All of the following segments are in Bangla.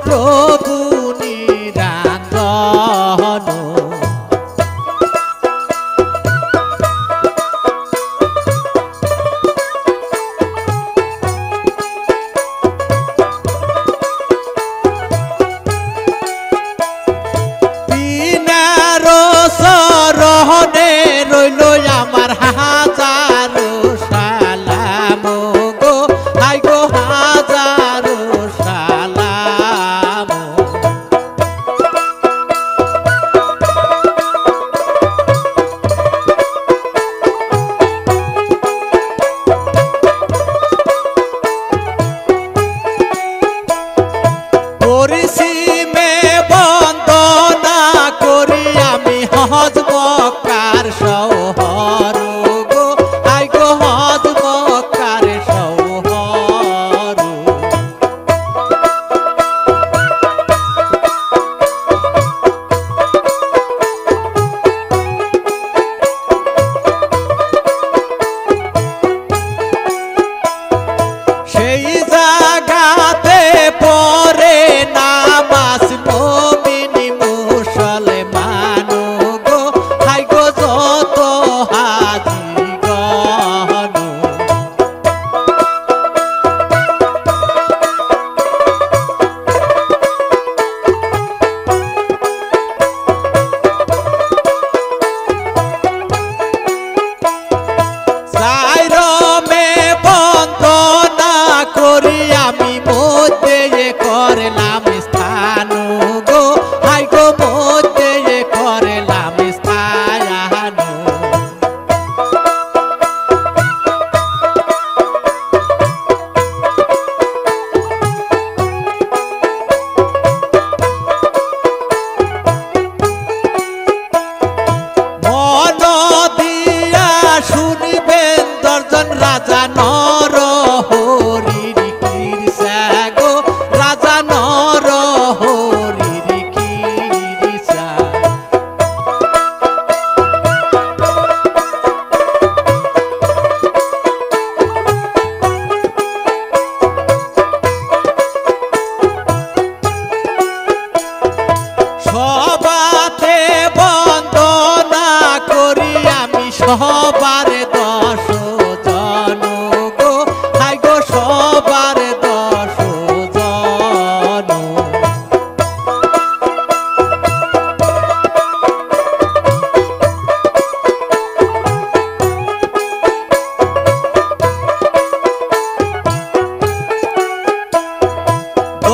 প্রভু নিরঞ্জন রহনে রইল আমার হাজারো সালাম গো হাই গো হাজারো সালাম পরিসীমে বন্দনা করি আমি হজ মক্কার শহর গো আই গো হজ মক্কার শহর সেই জায়গাতে পরে নামাজ মুমিন মুসলমান গো হাই গো যত হাজিগণ সাইরমে বন্দনা করি আমি মধ্যে করলাম স্থান গো হাই গো মধ্যে করলাম স্থান মন দিয়া শুনিবেন দর্জন রাজা নর হরির কীর্ষা গো রাজা নর হরির কীর্ষা সবাতে বন্দনা করি আমি সবার 10 জন গো হাই গো সবার 10 জন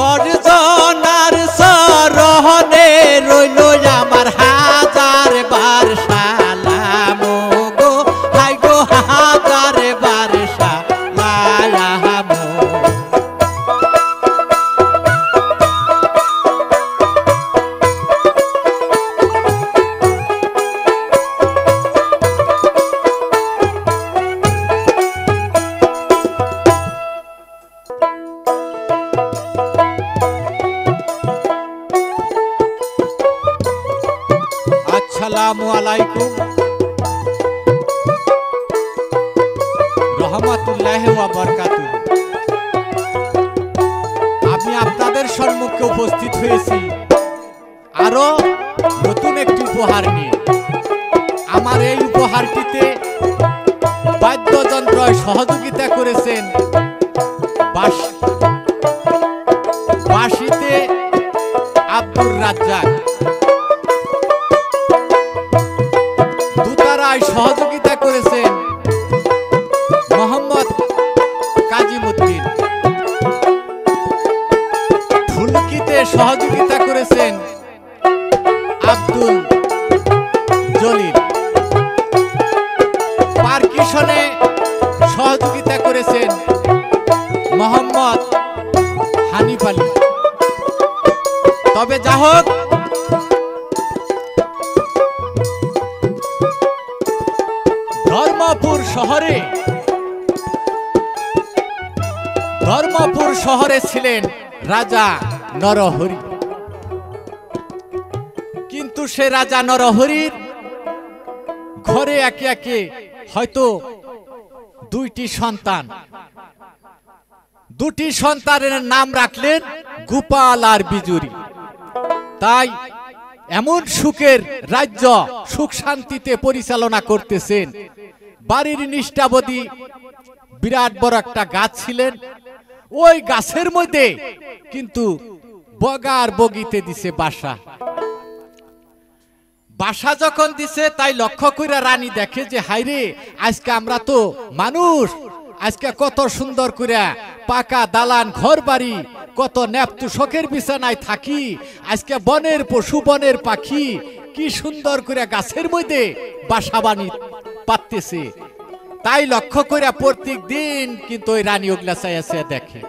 গর্জনার সরহনে রইল আমার হাজার বার সালাম গো হাই গো হাজার বার সালাম আসসালামু আলাইকুম রহমাতুল্লাহি ওয়া বারাকাতুহু আমি আপনাদের সম্মুখে উপস্থিত হয়েছি আরো নতুন একটি উপহার নিয়ে আমার এই উপহারটিতে বাদ্যযন্ত্র সহযোগিতা করেছেন বাঁশিতে আব্দুর রাজ্জাক দুতারায় সহযোগিতা করেছেন মোহাম্মদ কাজিমউদ্দিন ঢুলকিতে সহযোগিতা করেছেন আব্দুল জলিল পারকিশনে সহযোগিতা করেছেন মোহাম্মদ হানিফ আলী তবে যা হোক ধর্মপুর শহরে ছিলেন রাজা নরহরি কিন্তু সে রাজা নরহরির ঘরে একে একে হয়তো দুটি সন্তানের নাম রাখলেন গোপাল আর বিজুরি। তাই এমন সুখের রাজ্য সুখ শান্তিতে পরিচালনা করতেছেন। বাড়ির নিষ্ঠাবতী বিরাট বড় একটা গাছ ছিলেন। ওই গাছের মধ্যে কিন্তু বগা আর বগিতে দিছে বাসা। বাসা যখন দিছে তাই লক্ষ্য করে রানী দেখে যে হাইরে, আজকে আমরা তো মানুষ, আজকে কত সুন্দর করে পাকা দালান ঘর বাড়ি, কত ন্যাপ্তু শখের বিছানায় থাকি, আজকে বনের পশু বনের পাখি কি সুন্দর করে গাছের মধ্যে বাসা বানি পাততেছে। তাই লক্ষ্য করে প্রত্যেক দিন কিন্তু ওই রানী ওগুলা চাইছে দেখে।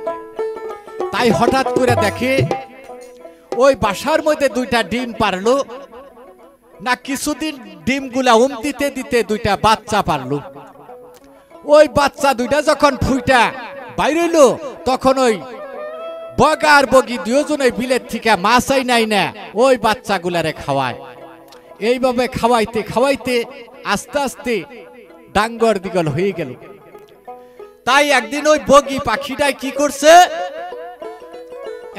তাই হঠাৎ করে দেখে ওই বাসার মধ্যে দুইটা ডিম পারলো না, কিছুদিন ডিমগুলা দিতে দিতে দুইটা বাচ্চা পারলো। ওই বাচ্চা দুইটা যখন ফুইটা বাইরেলো তখন ওই বগা আর বগি দুজন ওই বিলের থেকে মাছ নাই না ওই বাচ্চাগুলারে খাওয়ায়। এইভাবে খাওয়াইতে খাওয়াইতে আস্তে আস্তে ডাঙ্গর দিগল হয়ে গেল। তাই একদিন ওই বগি পাখিটাই কি করছে,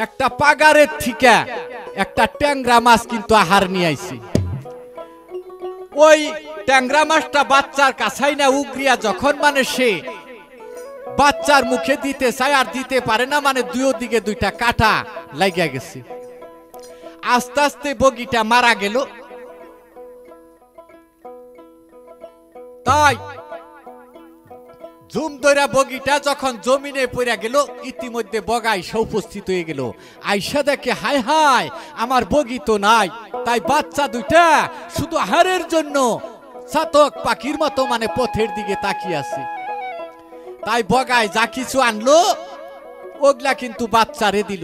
একটা পাগারের থেকে একটা ট্যাংরা মাছ কিন্তু আহার নিয়ে আইছে। ওই ট্যাংরা মাছটা বাচ্চার কাছাই না উগরিয়া যখন মানে সে বাচ্চার মুখে দিতে চায় আর দিতে পারে না, মানে দুই দিকে দুইটা কাটা লাগিয়া গেছে। আস্তে আস্তে বগিটা মারা গেল। তাই ঝুম ধরা বগিটা যখন জমিনে পড়ে গেল, ইতিমধ্যে বগা আইসা উপস্থিত হয়ে গেল। আইসা দেখে হায় হায় আমার বগি তো নাই। তাই বাচ্চা দুইটা শুধু আহারের জন্য চাতক পাখির মতো মানে পথের দিকে তাকিয়ে আছে। তাই বগায় যা কিছু আনলো ওগুলা কিন্তু বাচ্চারে দিল।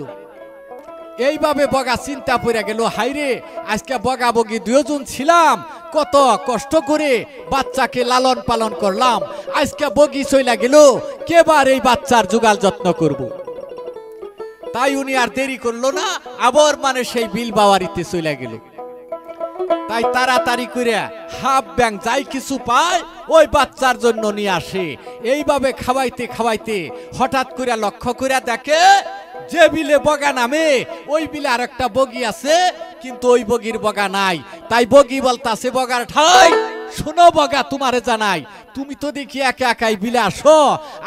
এইভাবে বগা চিন্তা পড়ে গেল, হাইরে আজকে বগা বগি দুজন ছিলাম, কত কষ্ট করে বাচ্চাকে লালন পালন করলাম, আজকে বগি চইলা গেল, কেবার এই বাচ্চার জোগাল যত্ন করব। তাই উনি আর দেরি করলো না, আবার মানে সেই বিল বাওয়ারিতে চইলা গেল। তাই তাড়াতাড়ি করে হাফ ব্যাং যাই কিছু পায় ওই বাচ্চার জন্য নিয়ে আসে। এইভাবে খাওয়াইতে খাওয়াইতে হঠাৎ করে লক্ষ্য করে দেখে যে বিলে বগা নামে ওই বিলে আর একটা বগি আছে, কিন্তু ওই বগির বগা নাই। তাই বগি বলতাছে বগার ঠাই, শোনো বগা তোমারে জানাই, তুমি তো দেখি একা একাই বিলে আসো,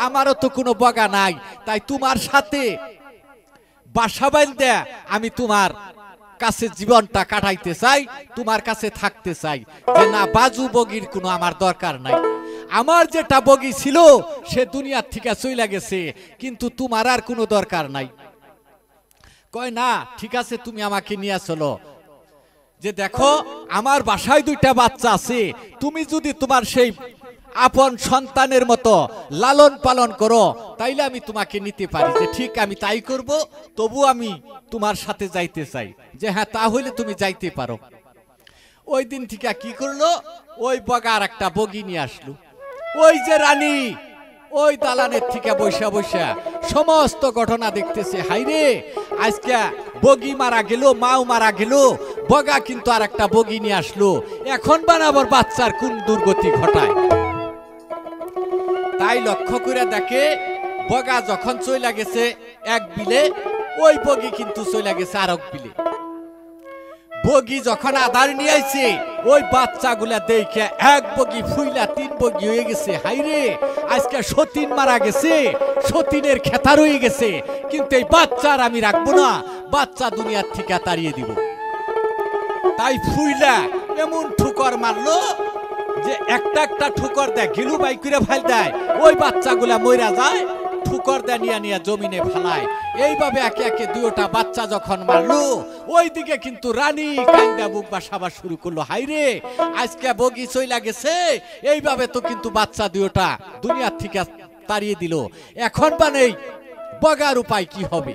আমারও তো কোনো বগা নাই। তাই তোমার সাথে বাসা বাঁধতে আমি তোমার কাছে জীবনটা কাটাইতে চাই, তোমার কাছে থাকতে চাই। যে না, বাজু বগির কোনো আমার দরকার নাই, আমার যেটা বগি ছিল সে দুনিয়ার থেকে চইলা গেছে, কিন্তু তোমার আর কোনো দরকার নাই। কয় না, ঠিক আছে তুমি আমাকে নিয়ে চলো। যে দেখো আমার বাসায় দুইটা বাচ্চা আছে, তুমি যদি তোমার সেই আপন সন্তানের মতো লালন পালন করো তাইলে আমি তোমাকে নিতে পারি। যে ঠিক আমি তাই করব, তবু আমি তোমার সাথে যাইতে চাই। যে হ্যাঁ তাহলে তুমি যাইতে পারো। ওই দিন থেকে কি করলো, ওই বগার একটা বগি নিয়ে আসলো। ওই যে রানী ওই দালানের থেকে বৈশা বৈশা সমস্ত ঘটনা দেখতেছে, হাইরে আজকে বগি মারা গেল, মাও মারা গেল, বগা কিন্তু আর একটা বগি নিয়ে আসলো, এখন বানাবার বাচ্চার কোন দুর্গতি ঘটায়। তাই লক্ষ্য করে দেখে বগা যখন চইলা গেছে এক বিলে, ওই বগি কিন্তু চইলা গেছে আরেক বিলে। বগি যখন আধার নিয়ে আইছে ওই বাচ্চাগুলা দেখে এক বগি ফুইলা তিন বগি হয়ে গেছে। হাইরে আজকে সতীন মারা গেছে, সতীনের খেতা রয়ে গেছে, কিন্তু এই বাচ্চার আমি রাখবো না, বাচ্চা দুনিয়ার থেকে তাড়িয়ে দিব। তাই ফুইলা এমন ঠুকর মারলো যে একটা একটা ঠুকর দেয় গিলু বাই করে ফাল দেয়, ওই বাচ্চাগুলা মইরা যায়, ঠুকর দেয় নিয়া নিয়া জমিনে ফালায়। এইভাবে একে একে দুইটা বাচ্চা যখন মারলো, ওইদিকে কিন্তু রানী কান্দা বুক বাসাবার শুরু করলো, হাইরে আজকে বগি চইলা গেছে, এইভাবে তো কিন্তু বাচ্চা দুইটা দুনিয়ার থেকে তাড়িয়ে দিল, এখন বা নেই বগার উপায় কি হবে।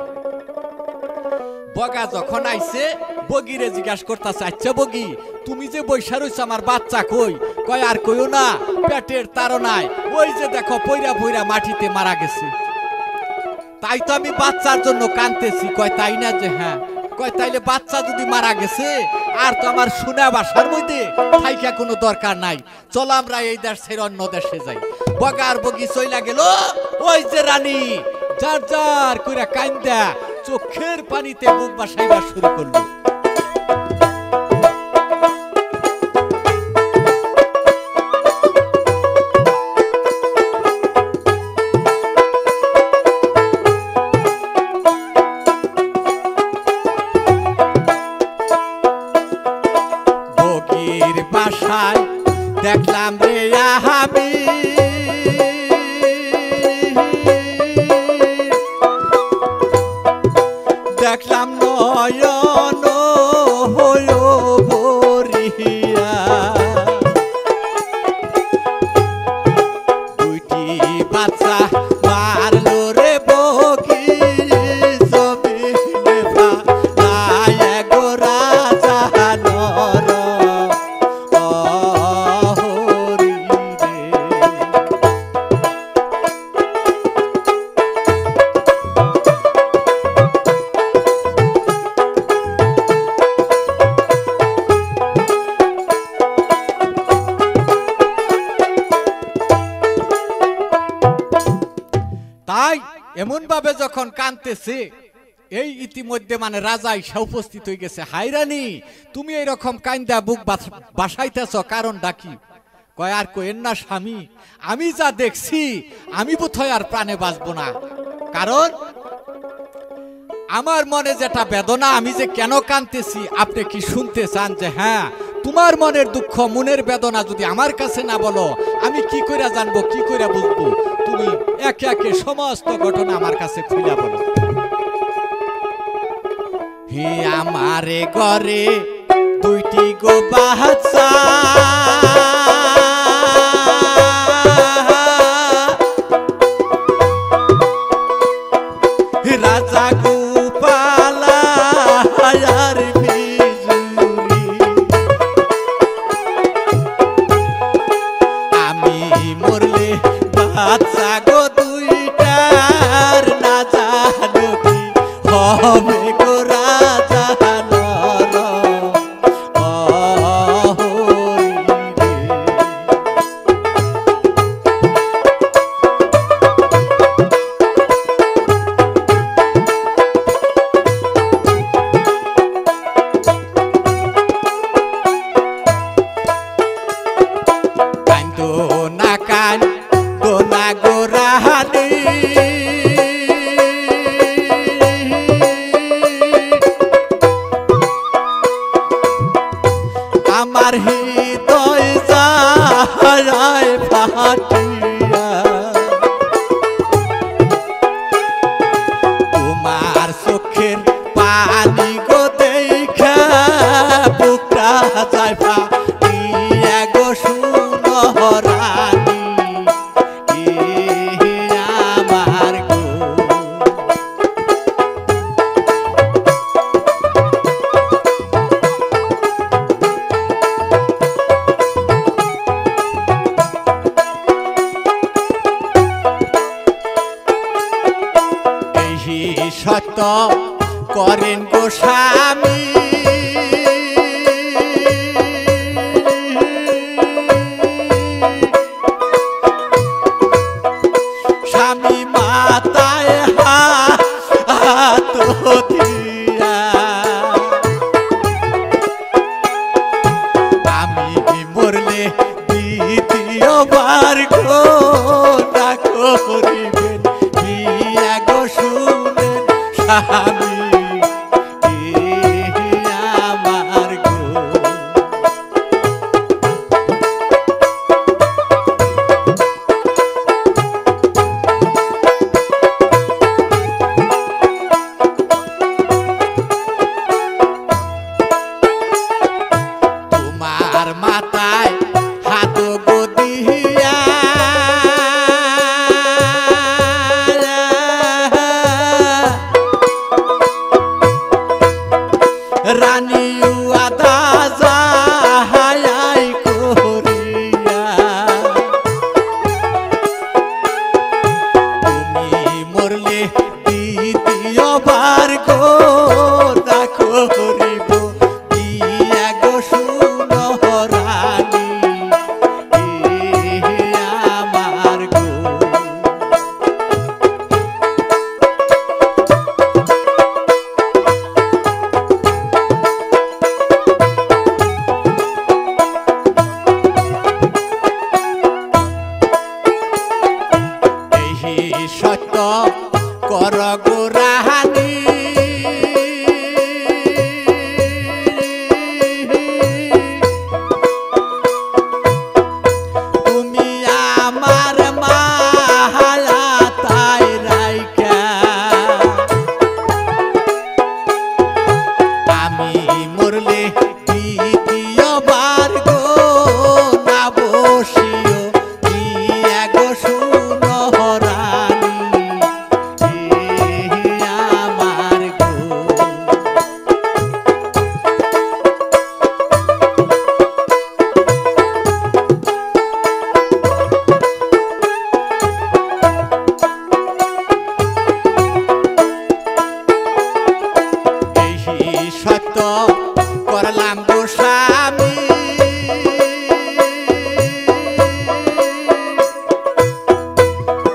বগা যখন আইছে বগিরে জিজ্ঞাসা করতেছে, আচ্ছা বগি তুমি যে বৈশা রইছ আমার বাচ্চা কই? কয় আর কইও না, পেটের তাড়নায় ওই যে দেখো পইরা পইরা মাটিতে মারা গেছে, তাই তো আমি বাচ্চার জন্য কাঁদতেছি। কয় তাই না? যে হ্যাঁ। কয় তাইলে বাচ্চা যদি মারা গেছে আর তো আমার শোনা বাসার মধ্যে থাইকা কোনো দরকার নাই, চলো আমরা এই দেশ ছেড়ে অন্য দেশে যাই। বগার বগি চইলা গেল, ওই যে রানী যার যার কইরা কান্দা চোখের পানিতে বুক বাসাইবার শুরু করলো। বগির বাসায় দেখলাম রে আমি দেখলাম নয়ন হইল ভরিয়া দুইটি বাচ্চা মারলো রে বগি জমিনে ভালায় গো রাজা নর হরি রে। তাই এমন ভাবে যখন কাঁদতেছে এই ইতিমধ্যে মানে রাজা এসে উপস্থিত হয়ে গেছে। হাই রানী, তুমি এইরকম কান্দা বুক বাসাইতেছ, কারণ ডাকি? কয় আর কইেন না স্বামী, আমি যা দেখছি আমি বোধহয় আর প্রাণে বাঁচবো না। কারণ আমার মনে যেটা বেদনা, আমি যে কেন কাঁদতেছি আপনি কি শুনতে চান? যে হ্যাঁ, তোমার মনের দুঃখ মনের বেদনা যদি আমার কাছে না বলো আমি কি করে জানবো, কি করে বুঝবো? তুমি একে একে সমস্ত ঘটনা আমার কাছে খুলে বলো। হে আমারে ঘরে দুইটি গো বাচ্চা রাজা গোপালা আর বিজুরি, আমি মরলে বাচ্চা গো দুইটার না জানো কি হবে গো রাজা নর হরি রে। কান্দো না কান্দো না গো রানী, আমার হৃদয় যায় ফাটিয়া, তোমার চোখের পানি গো দেখা বুকটা যায় ফাটিয়া গো শুনো রানী আমার গো। সত্য করেন গো স্বামী, স্বামী মাতায় হাত দিয়া, আমি মরলে দ্বিতীয়বার গো না করিবেন বিয়া গো শুনেন স্বামী আমার গো। তোমার মাথায় হাত গো দিয়া রানী আদা যাহাই করিয়া, তুমি মরলে দ্বিতীয়বার গো না করিব বিয়া গো শুনো রানী করলাম গো স্বামী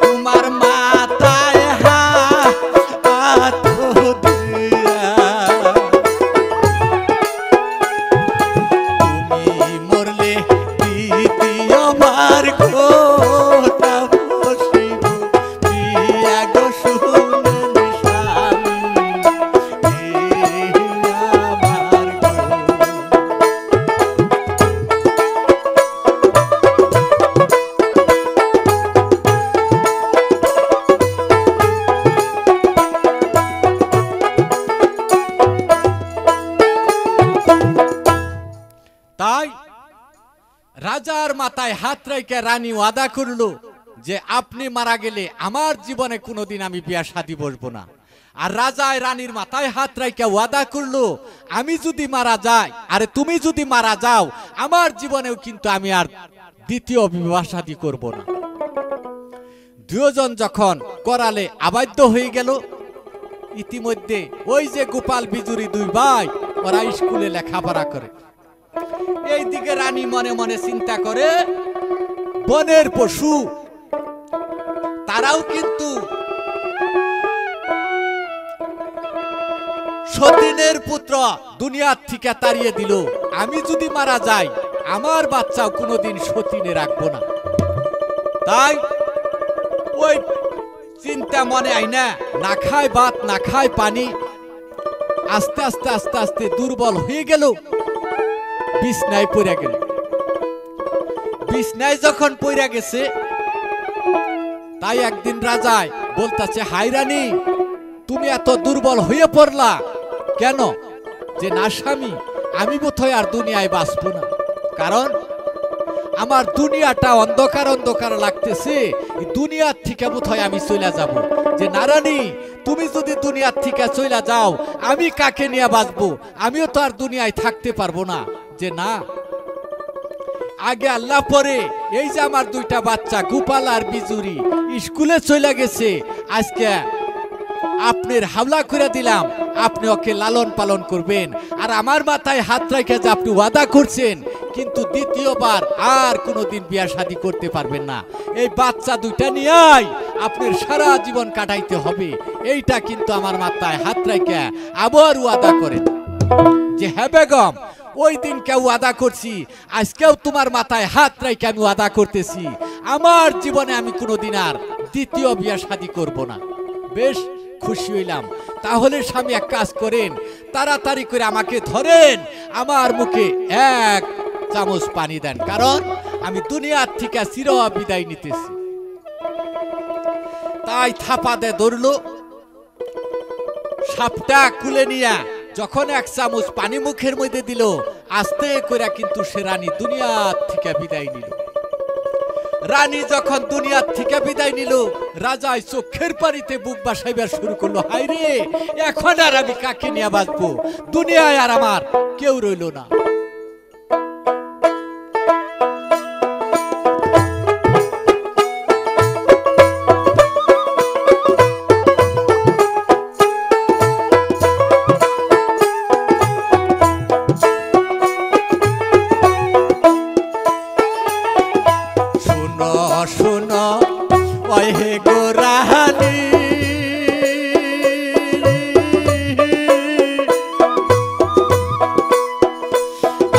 তোমার মাথায় হাত দিয়া তুমি মরলে দ্বিতীয় মার কথা বসিব দিয়া গো শুনেন স্বামী আমার গো। তাই রাজার মাথায় হাত রেখে রানী ওয়াদা করলো যে আপনি মারা গেলে আমার জীবনে কোনোদিন আমি বিয়া শাদী বসবো না। আর রাজায় রানীর মাথায় হাত রেখে ওয়াদা করলো আমি যদি মারা যাই আরে তুমি যদি মারা যাও আমার জীবনেও কিন্তু আমি আর দ্বিতীয় বিবাহ শাদী করব না। দুজন যখন করালে আবাধ্য হয়ে গেল ইতিমধ্যে ওই যে গোপাল বিজুরি দুই ভাই ওরা স্কুলে লেখাপড়া করে এইদিকে রানী মনে মনে চিন্তা করে বনের পশু তারাও কিন্তু সতীনের পুত্র দুনিয়ার থেকে তাড়িয়ে দিল আমি যদি মারা যাই আমার বাচ্চাও কোনোদিন সতীনে রাখবো না। তাই ওই চিন্তা মনে আইনা না খায় ভাত না খায় পানি আস্তে আস্তে আস্তে আস্তে দুর্বল হয়ে গেল বিছনায় পড়ে গেল। বিছনায় যখন পড়ে গেছে তাই একদিন রাজায় বলতেছে হাই রানী তুমি এত দুর্বল হয়ে পড়লা কেন? যে না স্বামী আমি বোধহয় আর দুনিয়ায় বাঁচবো না, কারণ আমার দুনিয়াটা অন্ধকার অন্ধকার লাগতেছে, দুনিয়ার থেকে বোধহয় আমি চলে যাব। যে না রানী তুমি যদি দুনিয়ার থেকে চলে যাও আমি কাকে নিয়ে বাঁচবো, আমিও তো আর দুনিয়ায় থাকতে পারবো না। যে না আগে আল্লাহ পরে এই যে আমার দুইটা বাচ্চা গোপাল আর বিজুরি স্কুলে চলে গেছে, আজকে আপনার হাওলা করে দিলাম আপনি ওকে লালন পালন করবেন আর আমার মাথায় হাত রেখে যে আপনি ওয়াদা করছেন কিন্তু দ্বিতীয়বার আর কোনোদিন বিয়া শাদী করতে পারবেন না, এই বাচ্চা দুইটা নিয়েই আপনার সারা জীবন কাটাইতে হবে, এইটা কিন্তু আমার মাথায় হাত রেখে আবার ওয়াদা করেন। যে হ্যাঁ বেগম ওই দিন কেউ ওয়াদা করছি আজকেও তোমার মাথায় হাত রেখে আমি ওয়াদা করতেছি আমার জীবনে আমি কোনোদিন আর দ্বিতীয় বিয়া শাদী করব না। বেশ খুশি হইলাম, তাহলে স্বামী এক কাজ করেন তাড়াতাড়ি করে আমাকে ধরেন আমার মুখে এক চামচ পানি দেন, কারণ আমি দুনিয়ার থেকে চির বিদায় নিতেছি। তাই থাপা দে ধরলো সাপটা কুলে নিয়া যখন এক চামচ পানি মুখের মধ্যে দিল আস্তে করে কিন্তু সে রানী দুনিয়ার থেকে বিদায় নিল। রানী যখন দুনিয়ার থেকে বিদায় নিল রাজায় চোখের পানিতে বুক বাসাইবার শুরু করলো, হায় রে এখন আর আমি কাকে নিয়ে বাঁচবো, দুনিয়ায় আর আমার কেউ রইল না। শোনো ওই হে গো রানী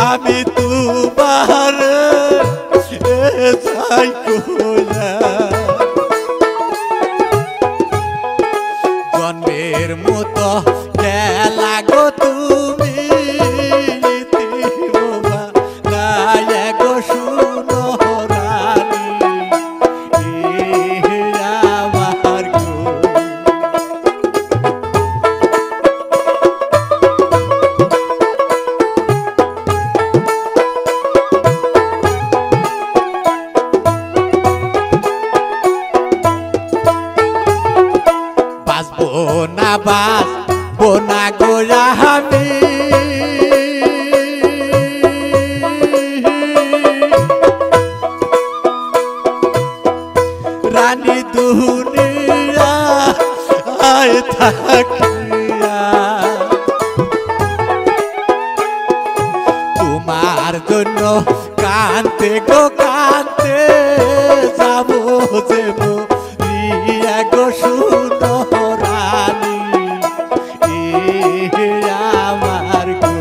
আমি তোমার যাই কোলা জন্মের মতো খেলা গো তুমি গো শুনো তোমার জন্য কানতে গো কানতে যাবো যে মরিয়া গো শুনো রানী এ আমার গো।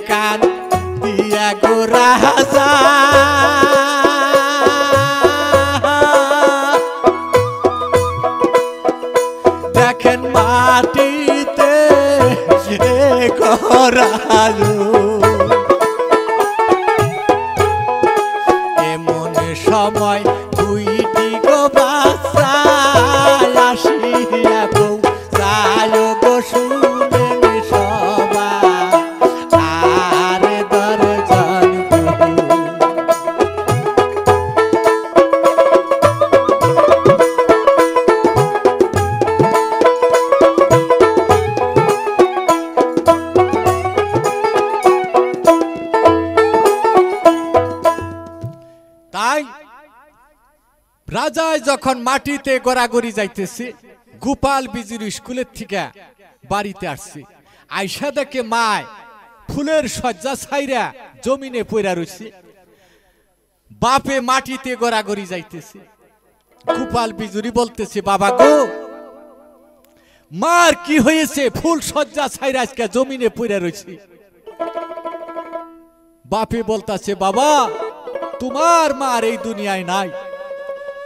কান দিয়া গো রাজা দেখেন মাটিতে করালো এমন সময় দুইটি গো বাচ্চা আসিয়া বউ যায় গো শুনেন সবাই রাজায় যখন মাটিতে গড়াগড়ি যাইতেছে গোপাল বিজুর স্কুলের থেকে বাড়িতে আসছে আয়সা দেখে মায় ফুলের সজ্জা ছাইরা জমিনে পড়া রয়েছে বাপে মাটিতে গড়াগড়ি যাইতেছে গোপাল বিজুরি বলতেছে বাবা গো মার কি হয়েছে ফুল সজ্জা ছাইরা আজকে জমিনে পড়া রয়েছে বাপে বলতেছে বাবা তোমার মার এই দুনিয়ায় নাই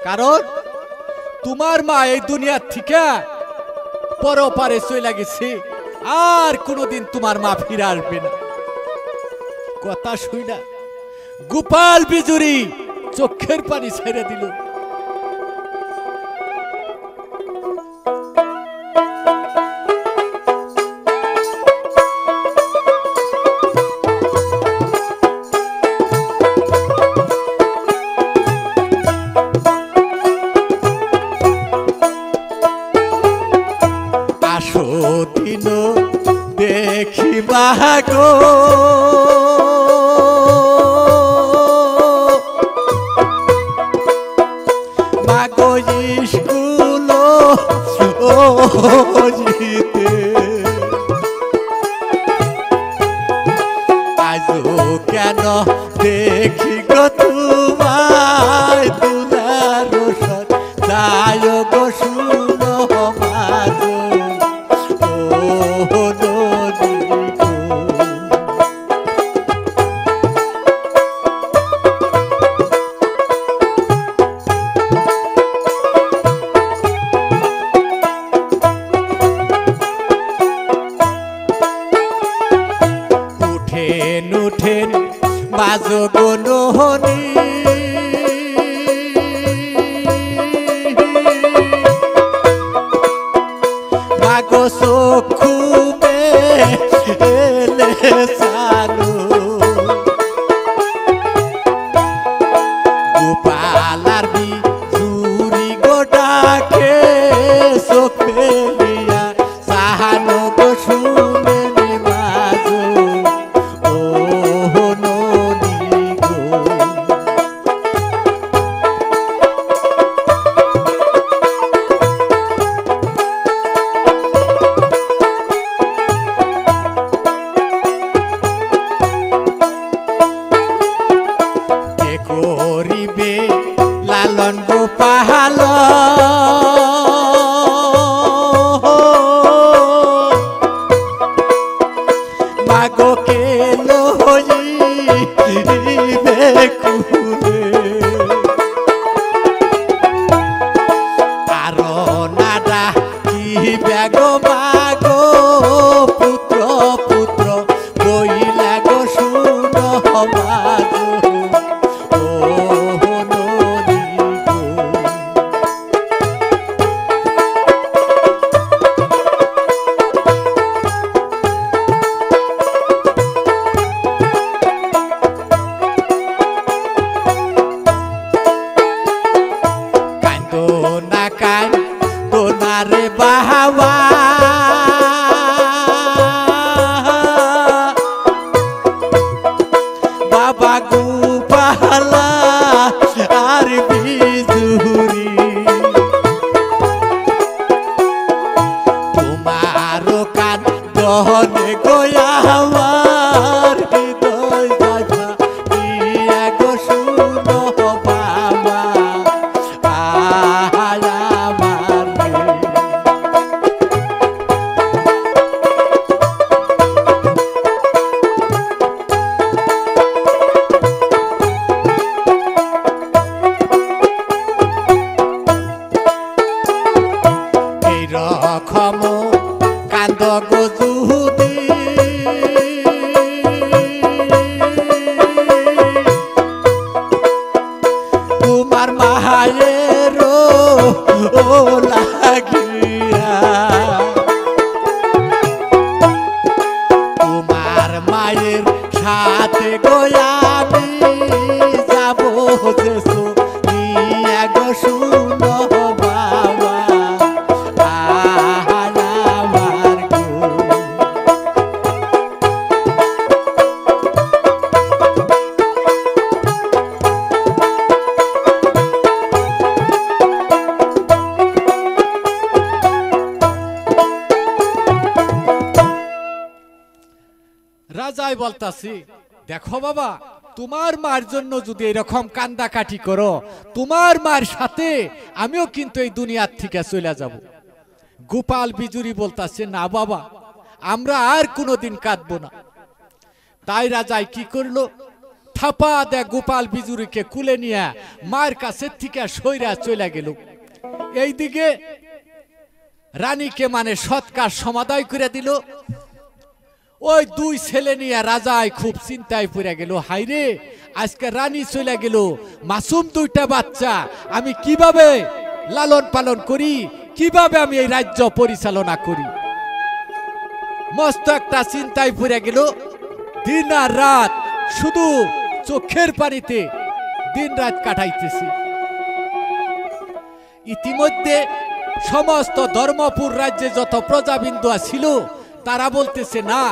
কারণ তোমার মা এই দুনিয়ার থেকে পরপারে চলে গেছে আর কোনোদিন তোমার মা ফিরে আসবে না কথা শুইনা গোপাল বিজুরি চোখের পানি ছেড়ে দিল দিন দেখিবা গো মাগো স্কুল জিতে আজও কেন দেখি গো তোমায় দুলার যায় গো শুনো মাগো উঠেন বাজো গো নহনি মাগো চক্ষু মেলে চালু গোপালার বিজুরি গো ডাকে চোখ ফেলিয়া সাহানো গো শুনে করিবে লালন গোপাল মাগো কে লইবে কুলে আর নাডা কি ব্যাগ মাগো পুত্র পুত্র বইলা গো শুনো মাগো রে বাহাওয়া মায়ের সাথে গোয়ামি যাব যে শুনিয়া গো শুনো বাবা আমার গো। রাজাই বলতাছি দেখো বাবা তোমার মার জন্য যদি এরকম কান্দাকাটি করো তোমার মার সাথে আমিও কিন্তু এই দুনিয়ার থেকে চলে যাব। গোপাল বিজুরি বলতাছে না বাবা আমরা আর কোনোদিন কাঁদবো না। তাই রাজাই কি করলো থাপা দে গোপাল বিজুরিকে কুলে নিয়ে মার কাছে থেকে সইরা চলে গেল। এইদিকে রানীকে মানে সৎকার সমাদায় করে দিল। ওই দুই ছেলে নিয়ে রাজাই খুব চিন্তায় পড়ে গেল হাইরে আজকে রানী চলে গেল মাসুম দুইটা বাচ্চা আমি কিভাবে লালন পালন করি কিভাবে আমি এই রাজ্য পরিচালনা করি। মস্ত একটা চিন্তায় পড়ে গেল। দিন আর রাত শুধু চোখের পানিতে দিন রাত কাটাইতেছি। ইতিমধ্যে সমস্ত ধর্মপুর রাজ্যে যত প্রজাবিন্দু ছিল তারা বলতেছে না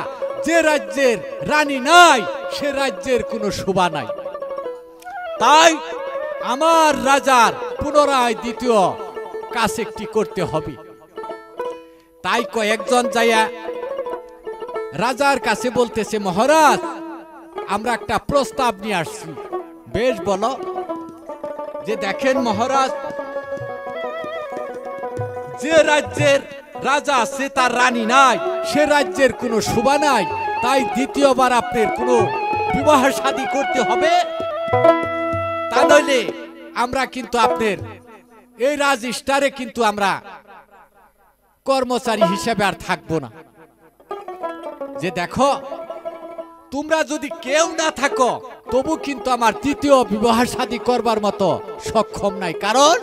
যে রাজ্যের রানী নাই সে রাজ্যের কোনো শোভা নাই। তাই আমার রাজার পুনরায় দ্বিতীয় কাজ একটি করতে হবে। তাই কয়েকজন যাইয়া রাজার কাছে বলতেছে মহারাজ আমরা একটা প্রস্তাব নিয়ে আসছি। বেশ বলো। যে দেখেন মহারাজ যে রাজ্যের রাজা আছে তার রানী নাই সে রাজ্যের কোনো শোভা নাই। তাই দ্বিতীয়বার আপনার কোনো বিবাহ শাদী করতে হবে তা নইলে আমরা কিন্তু আপনার এই রাজস্টারে কিন্তু আমরা কর্মচারী হিসেবে আর থাকবো না। যে দেখো তোমরা যদি কেউ না থাকো তবু কিন্তু আমার তৃতীয় বিবাহ শাদী করবার মতো সক্ষম নাই, কারণ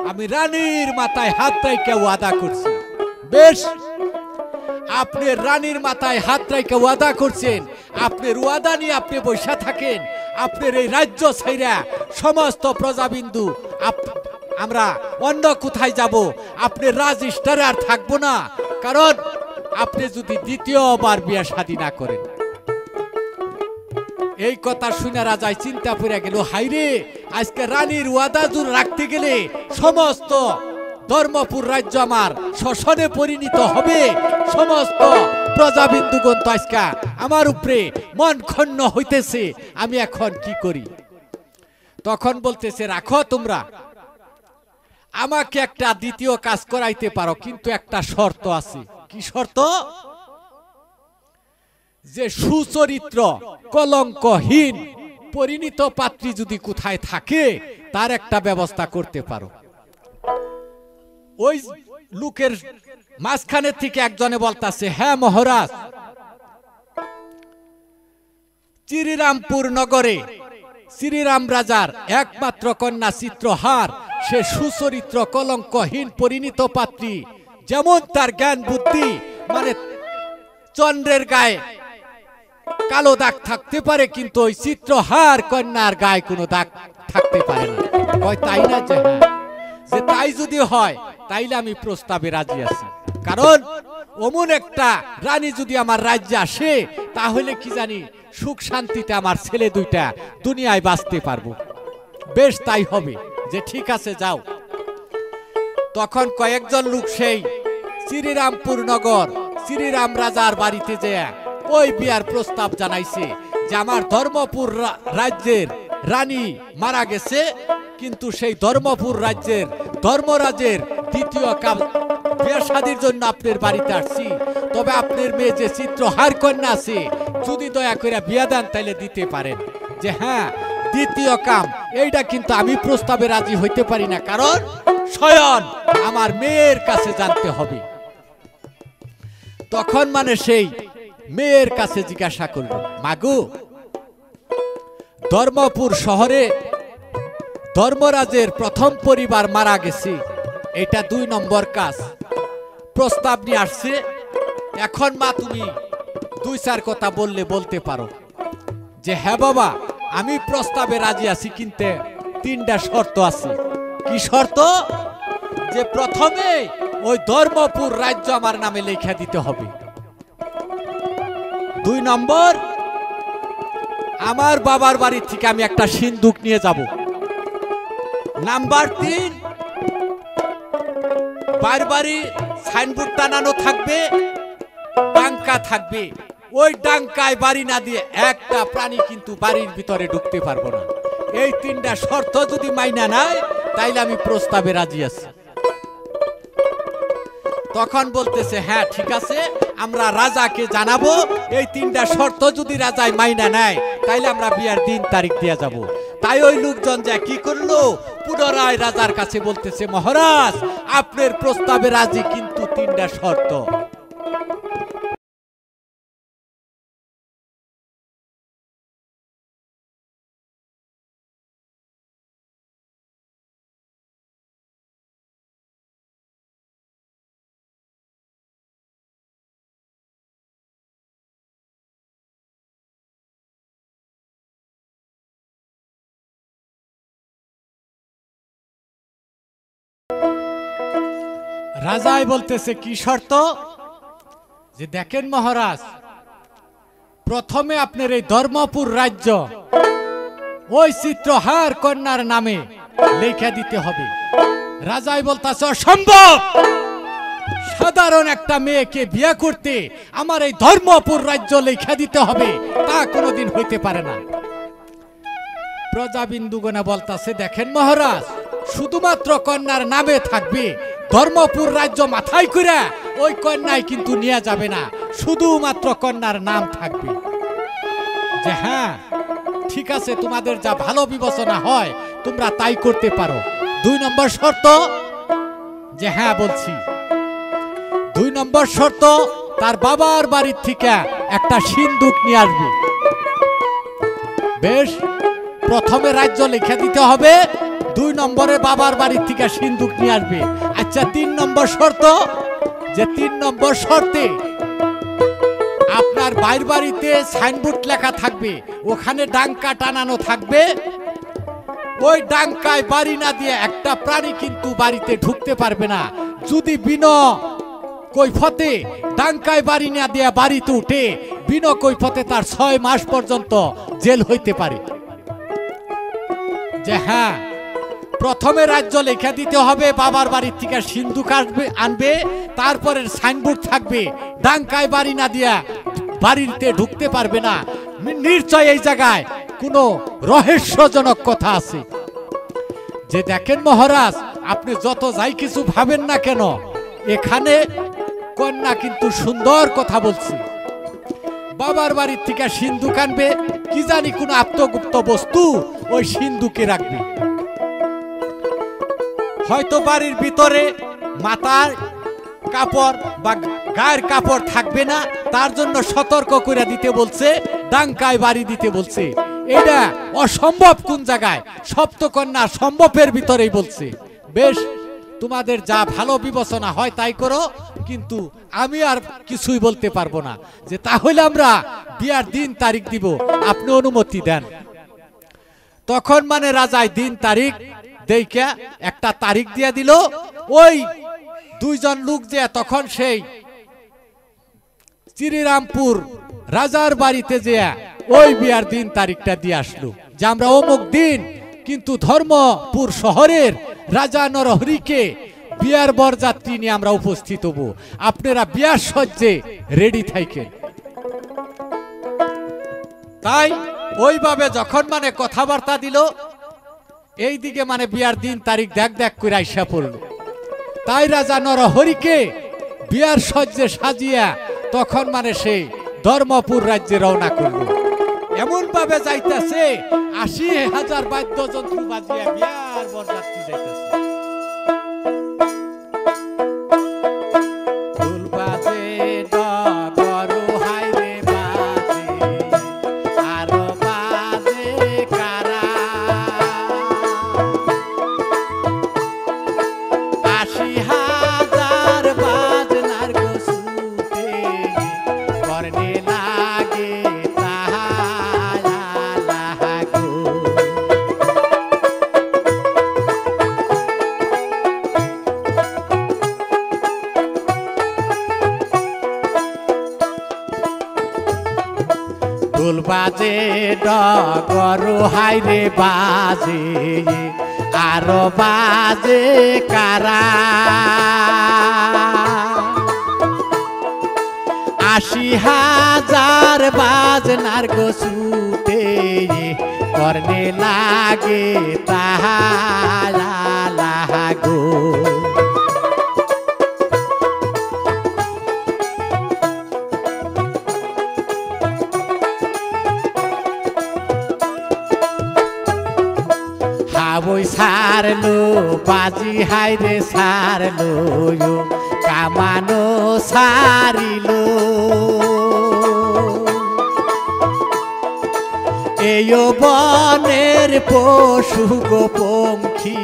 আমি রানীর মাথায় হাত রেখে ওয়াদা করছি। বেশ আপনি রানীর মাথায় হাত রেখে ওয়াদা করছেন, আপনার ওয়াদা নিয়ে আপনি বসে থাকেন। আপনার এই রাজ্য ছাইরা সমস্ত প্রজাবিন্দু আমরা অন্য কোথায় যাব, আপনার রাজস্টারে আর থাকবো না, কারণ আপনি যদি দ্বিতীয়বার বিয়ে শাদী না করেন। এই কথা শুনে রাজাই চিন্তা পড়ে গেল, হাইরে আজকে রানীর ওয়াদা জুর রাখতে গেলে সমস্ত ধর্মপুর রাজ্য আমার শোষণে পরিণত হবে, সমস্ত প্রজাবিন্দুগণ তো আজকে আমার উপরে মন ক্ষুণ্ণ হইতেছে, আমি এখন কি করি? তখন বলতেছে রাখো তোমরা, আমাকে একটা দ্বিতীয় কাজ করাইতে পারো, কিন্তু একটা শর্ত আছে। কি শর্ত? যে সুচরিত্র কলঙ্কহীন পরিণীত পাত্রী যদি কোথায় থাকে তার একটা ব্যবস্থা করতে পারো। ওই লোকের মাঝখানে থেকে একজনে বলতাছে, হ্যাঁ মহারাজ, শ্রীরামপুর নগরে শ্রীরাম রাজার একমাত্র কন্যা চিত্রহার, সে সুচরিত্র কলঙ্কহীন পরিণীত পাত্রী, যেমন তার জ্ঞান বুদ্ধি, মানে চন্দ্রের গায়ে কালো দাগ থাকতে পারে, কিন্তু ওই চিত্রহার কন্যার গায়ে কোনো দাগ থাকতে পারে না। কয় তাই না? যে হ্যাঁ, যে তাই যদি হয় তাইলে আমি প্রস্তাবে রাজি আছি, কারণ অমন একটা রানী যদি আমার রাজ্যে আসে তাহলে কি জানি সুখ শান্তিতে আমার ছেলে দুইটা দুনিয়ায় বাঁচতে পারবো। বেশ তাই হবে। যে ঠিক আছে যাও। তখন কয়েকজন লোক সেই শ্রীরামপুর নগর শ্রীরাম রাজার বাড়িতে যায় ওই বিয়ার প্রস্তাব জানাইছে যে আমার ধর্মপুর রাজ্যের রানী মারা গেছে, কিন্তু সেই ধর্মপুর রাজ্যের ধর্মরাজের দ্বিতীয় বিয়ে শাদীর জন্য আপনার বাড়িতে আসছি, তবে আপনার মেয়ে যে চিত্রহার কন্যা আছে যদি দয়া করে বিয়া দেন তাইলে দিতে পারেন। যে হ্যাঁ, দ্বিতীয় কাম এইটা কিন্তু আমি প্রস্তাবে রাজি হইতে পারি না, কারণ স্বয়ং আমার মেয়ের কাছে জানতে হবে। তখন মানে সেই মেয়ের কাছে জিজ্ঞাসা করল, মাগো, ধর্মপুর শহরে ধর্মরাজের প্রথম পরিবার মারা গেছে, এটা 2 নম্বর কাজ। প্রস্তাব নিয়ে আসছে, এখন মা তুমি দুই চার কথা বললে বলতে পারো যে হ্যাঁ বাবা আমি প্রস্তাবে রাজি আছি, কিন্তু তিনটা শর্ত আছে। কি শর্ত? যে প্রথমে ওই ধর্মপুর রাজ্য আমার নামে লেখা দিতে হবে, 2 নম্বর আমার বাবার বাড়ি থেকে আমি একটা সিন্দুক নিয়ে যাব, নাম্বার 3 বাড়ি সাইনবোর্ড টানানো থাকবে, ডাঙ্কা থাকবে, ওই ডাঙ্কায় বাড়ি না দিয়ে একটা প্রাণী কিন্তু বাড়ির ভিতরে ঢুকতে পারবো না। এই 3টা শর্ত যদি মাইনা নাই তাইলে আমি প্রস্তাবে রাজি আছি। তখন বলতেছে হ্যাঁ ঠিক আছে, আমরা রাজাকে জানাবো, এই 3টা শর্ত যদি রাজায় মাইনা নেয় তাইলে আমরা বিয়ার দিন তারিখ দিয়ে যাব। তাই ওই লোকজন যা কি করলো, পুনরায় রাজার কাছে বলতেছে মহারাজ আপনার প্রস্তাবে রাজি, কিন্তু 3টা শর্ত। রাজাই বলতেছে কি শর্ত? যে দেখেন মহারাজ, প্রথমে আপনার এই ধর্মপুর রাজ্য ওই চিত্রহার কন্যার নামে লেখা দিতে হবে। রাজাই বলতেছে অসম্ভব, সাধারণ একটা মেয়েকে বিয়ে করতে আমার এই ধর্মপুর রাজ্য লেখা দিতে হবে, তা কোনোদিন হইতে পারে না। প্রজাবিন্দুগণা বলতাছে দেখেন মহারাজ, শুধুমাত্র কন্যার নামে থাকবে, ধর্মপুর রাজ্য মাথায় করে ওই কন্যায় কিন্তু নিয়ে যাবে না, শুধুমাত্র কন্যার নাম থাকবে। যে হ্যাঁ ঠিক আছে, তোমাদের যা ভালো বিবেচনা হয় তোমরা তাই করতে পারো। 2 নম্বর শর্ত? যে হ্যাঁ বলছি। 2 নম্বর শর্ত, তার বাবার বাড়ির থেকে একটা সিন্দুক নিয়ে আসবে। বেশ, প্রথমে রাজ্য লেখা দিতে হবে, 2 নম্বরে বাবার বাড়ির থেকে সিন্দুক নিয়ে আসবে। আচ্ছা 3 নম্বর শর্ত? যে 3 নম্বর শর্তে আপনার বাইর বাড়িতে সাইনবোর্ড লেখা থাকবে, ওখানে ডাঙ্কা টানানো থাকবে, ওই ডাঙ্কায় বাড়ি না দিয়ে একটা প্রাণী কিন্তু বাড়িতে ঢুকতে পারবে না। যদি বিনা কৈফতে ডাঙ্কায় বাড়ি না দিয়ে বাড়িতে উঠে, বিনা কৈফতে তার 6 মাস পর্যন্ত জেল হইতে পারে। যে হ্যাঁ প্রথমে রাজ্য লেখা দিতে হবে, বাবার বাড়ির থেকে সিন্দুক আনবে, তারপরে সাইনবোর্ড থাকবে, ডাঙ্কায় বাড়ি না দিয়া বাড়িতে ঢুকতে পারবে না। নিশ্চয় এই জায়গায় কোনো রহস্যজনক কথা আছে। যে দেখেন মহারাজ, আপনি যত যাই কিছু ভাবেন না কেন, এখানে কন্যা কিন্তু সুন্দর কথা বলছে। বাবার বাড়ির থেকে সিন্দুক আনবে, কি জানি কোনো আত্মগুপ্ত বস্তু ওই সিন্দুকে রাখবে। হয়তো বাড়ির ভিতরে মাথার কাপড় বা গায়ের কাপড় থাকবে না, তার জন্য সতর্ক করে দিতে বলছে, ডাঙ্কায় বাড়ি দিতে বলছে। এটা অসম্ভব কোন জায়গায়, সপ্তকন্যা সম্ভবের ভিতরেই বলছে। বেশ, তোমাদের যা ভালো বিবেচনা হয় তাই করো, কিন্তু আমি আর কিছুই বলতে পারবো না। যে তাহলে আমরা বিয়ার দিন তারিখ দিব, আপনি অনুমতি দেন। তখন মানে রাজায় দিন তারিখ দেইকা একটা তারিখ দিয়া দিল। ওই 2 জন লোক যে তখন সেই শ্রীরামপুর রাজার বাড়িতে যে ওই বিয়ার দিন তারিখটা দিয়ে আসলো, যে আমরা অমুক দিন কিন্তু ধর্মপুর শহরের রাজা নরহরিকে বিয়ার বরযাত্রী নিয়ে আমরা উপস্থিত হব, আপনারা বিয়ার সজ্জে রেডি থাকেন। তাই ওইভাবে যখন মানে কথাবার্তা দিল, এইদিকে মানে বিয়ার দিন তারিখ দেখ দেখ করে আইসা পড়ল। তাই রাজা নরহরিকে বিয়ার সজ্জে সাজিয়া তখন মানে সে ধর্মপুর রাজ্যে রওনা করল। এমন ভাবে যাইতেছে 80,000 বাদ্যযন্ত্র বাজিয়া বিয়ার বরযাত্রী যাইতেছে। করনে না বাজে ডগরু হাইরে বাজে আরো বাজে কারা ৮০,০০০ বাজনার গো ছুটে কর্ণে লাগে তাহারা লাগো হাবই সারলো বাজি হাইরে সারলো কামানো সারিল এই বনের পশু গো পঙ্খী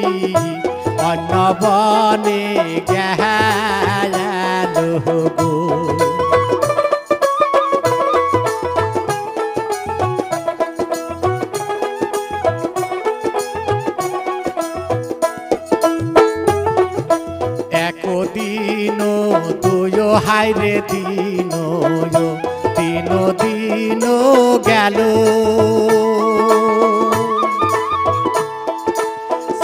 অন্য বনে গেল গো একদিন দুই হাইরে দিন তিন দিন গেল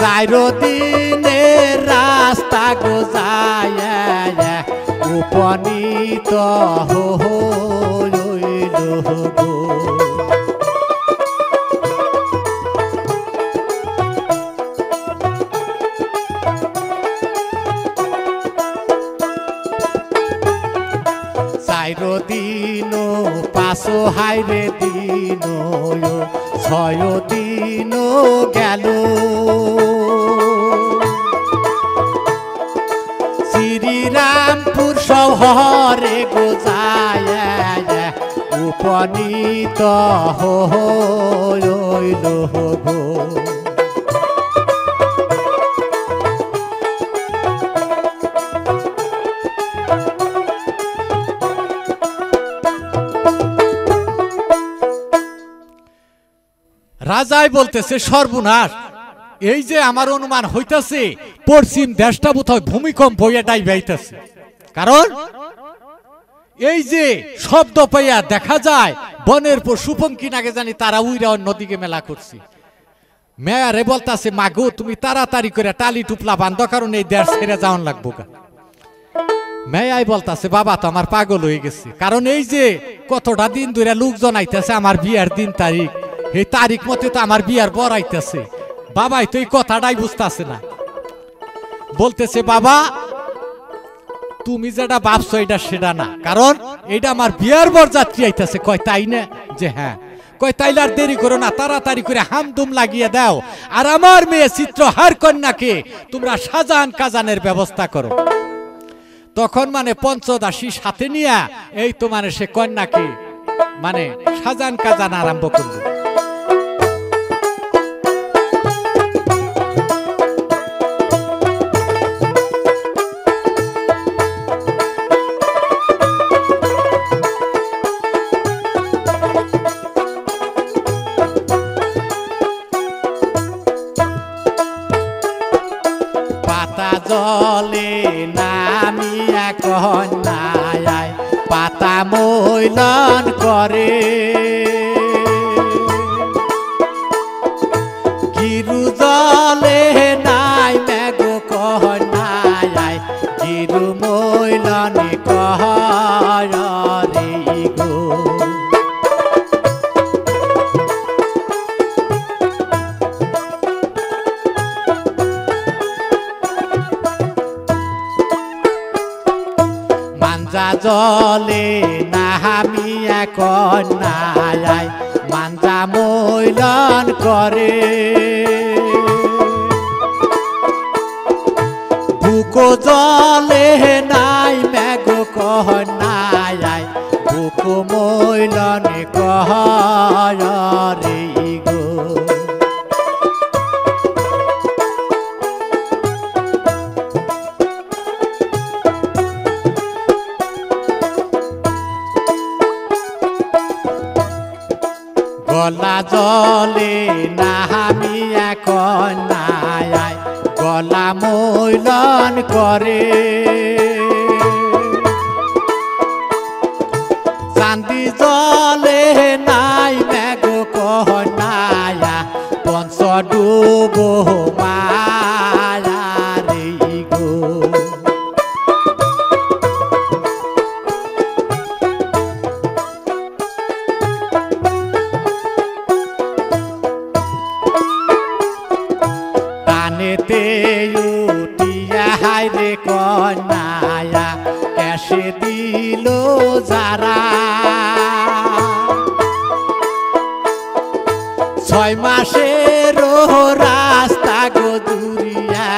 ৪ দিনের রাস্তা গো যায় উপনীত হইল গো দিন ৫ হাইরে দিন ৬ দিন গেল শ্রীরামপুর শহরে গো যায় উপনীত হইল গো রাজাই বলতেছে সর্বনাশ এই যে আমার অনুমান হইতাছে পশ্চিম দেশটা বোধহয় ভূমিকম্প এটাই বাইতেছে কারণ এই যে শব্দ পাইয়া দেখা যায় বনের পশু পঙ্খী নাগে জানি তারা উইরা নদীকে মেলা করছে মেয়ারে বলতাছে মাগো তুমি তাড়াতাড়ি করে টালি টুপলা বান্ধ কারণ এই দেশ ছেড়ে যাওয়ান লাগবো গা মেয়াই বলতাছে বাবা তো আমার পাগল হয়ে গেছে কারণ এই যে কতটা দিন ধরে লোকজন আইতেছে আমার বিয়ার দিন তারিখ এই তারিখ মতে তো আমার বিয়ার বর আইতেছে বাবাই তো এই কথাটাই বুঝতেছে না বলতেছে বাবা তুমি যেটা ভাবছো এটা সেটা না কারণ এটা আমার বিয়ার বর যাত্রী আইতেছে কয় তাই না যে হ্যাঁ কয় তাইলে আর দেরি করো না তাড়াতাড়ি করে হামদুম লাগিয়ে দাও আর আমার মেয়ে চিত্রহার কন্যাকে তোমরা সাজান কাজানের ব্যবস্থা করো তখন মানে পঞ্চদাসী সাথে নিয়ে এই তো মানে সে কন্যাকে মানে সাজান কাজান আরম্ভ করলো জলে নামিয়া কন্যায় পাতা মৈলন করে গিরু জলে নাই মেঘ কন্যায় গিরু মৈলন করে গো জলে নামিয়া কন্যায় মাঞ্জা মৈলন করে বুকো জলে নাই মেঘ কন্যায় বুকো মৈলন করে গো গলা জলে নামিয়া কন্যায় গলা মৈলন করে চান্দি জলে নাই 6 মাসের রাস্তা গো দুরিয়া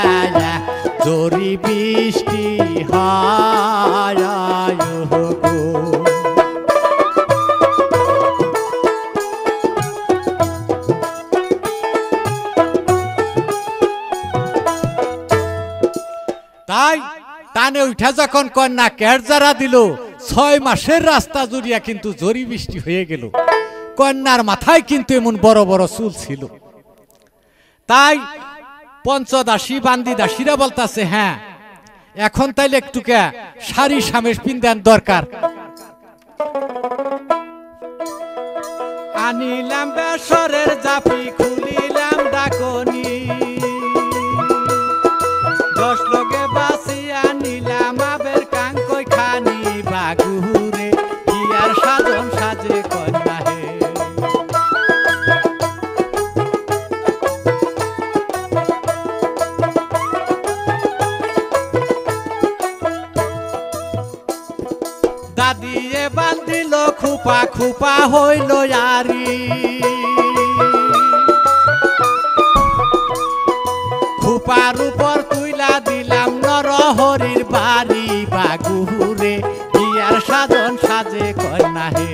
জরি বৃষ্টি হয় গো। তাই টানে উঠা যখন কন্যা কেরজারা দিল 6 মাসের রাস্তা জুড়িয়া কিন্তু জরি বৃষ্টি হয়ে গেল। কন্যার মাথায় কিন্তু এমন বড় বড় চুল ছিল। তাই পঞ্চদাসী বান্দি দাসীরা বলতাছে, হ্যাঁ এখন তাইলে একটুকে শাড়ি সামেশ পিন্দান দরকার। আনিলাম বেসরের জাপি খুলিলাম ডাকনি, 10 লোকে বাসিয়া নিলাম আবের কাঙ্কই খানি, বাগুরে কি আর সাজন সাজে কন্যা হে। দাদিয়ে বান্ধিল খুপা খুপা হইল আরি, খুপার উপর তুইলা দিলাম নরহরির বাড়ি, বাগুরে বিয়ার সাজন সাজে কন্যা হে।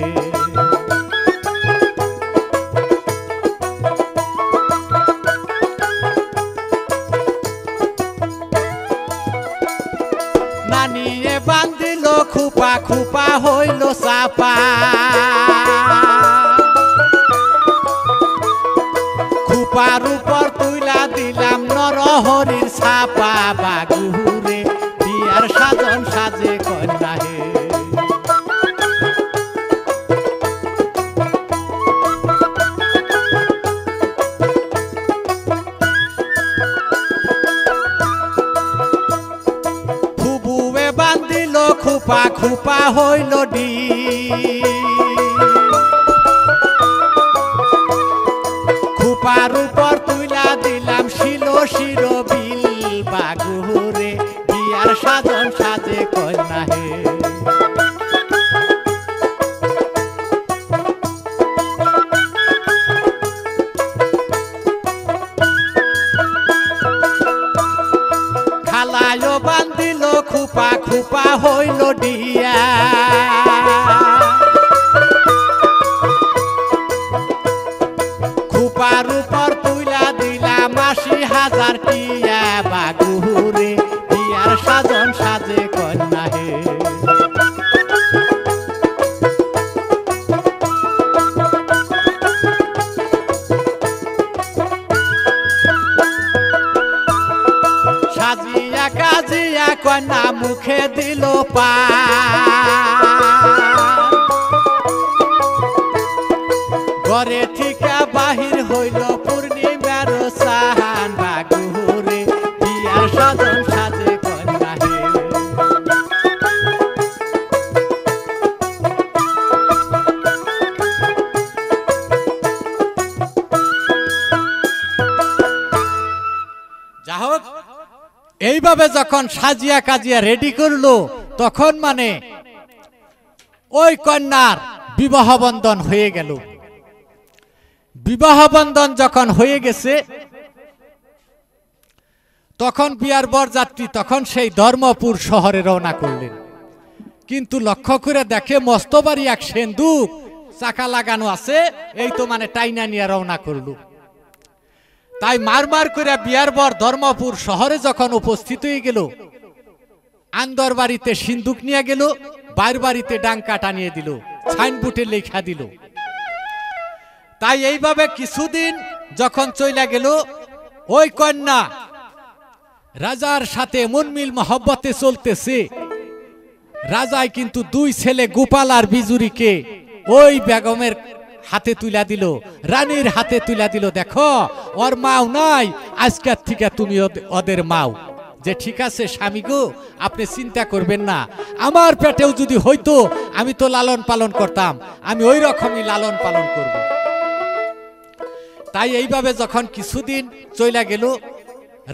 নানিয়ে বান্ধিল খুপা খুপা হইল চাপা, খুপার উপর তুইলা দিলাম নরহরির ছাপা, বাগুরে বিয়ার সাজন সাজে কন্যা হে। ফুবুয়ে বান্ধিল খুপা খুপা হইল ডি, খুপার উপর তুইলা দিলাম শিলো শিরো বিল, বাগুরে বিয়ার সাজন সাজে কন্যা হে। খালায়ও বান্ধিল খুপা খুপা হইল ডিয়া, খুপার উপর তুইলা দিলাম 80,000 টিয়া, বাগুরে বিয়ার সাজন সাজে কন্যা হে। সাজিয়া কাজিয়া কন্যা মুখে দিল পা, ঘরে থেকে বাহির হইল পূর্ণিমার সাহান, বাগুরে বিয়ার সাজন সাজে কন্যা হে। যা হোক এইভাবে যখন সাজিয়া কাজিয়া রেডি করলো, তখন মানে ওই কন্যার বিবাহ বন্ধন হয়ে গেল। বিবাহ বন্ধন যখন হয়ে গেছে, তখন বিয়ার বরযাত্রী তখন সেই ধর্মপুর শহরে রওনা করলেন। কিন্তু লক্ষ্য করে দেখে মস্তবাড়ি এক সেন্দুক চাকা লাগানো আছে, এই তো মানে টাইনা নিয়ে রওনা করল। তাই মারমার করে বিয়ার বর ধর্মপুর শহরে যখন উপস্থিত হয়ে গেল, আন্দর বাড়িতে সিন্দুক নিয়ে গেল, বাইর বাড়িতে ডাঙ্কা টানিয়ে দিল, সাইনবোর্ডে লেখা দিল। তাই এইভাবে কিছুদিন যখন চইলা গেল, ওই কন্যা রাজার সাথে মন মিল মহব্বতে চলতেছে। রাজায় কিন্তু 2 ছেলে গোপাল আর বিজুরিকে ওই বেগমের হাতে তুলা দিল, রানীর হাতে তুলা দিল। দেখো ওর মাও নাই, আজকের থেকে তুমি ওদের মাও। যে ঠিক আছে স্বামী গো, আপনি চিন্তা করবেন না, আমার পেটেও যদি হইতো আমি তো লালন পালন করতাম, আমি ওই রকমই লালন পালন করব। তাই এইভাবে যখন কিছুদিন চইলা গেল,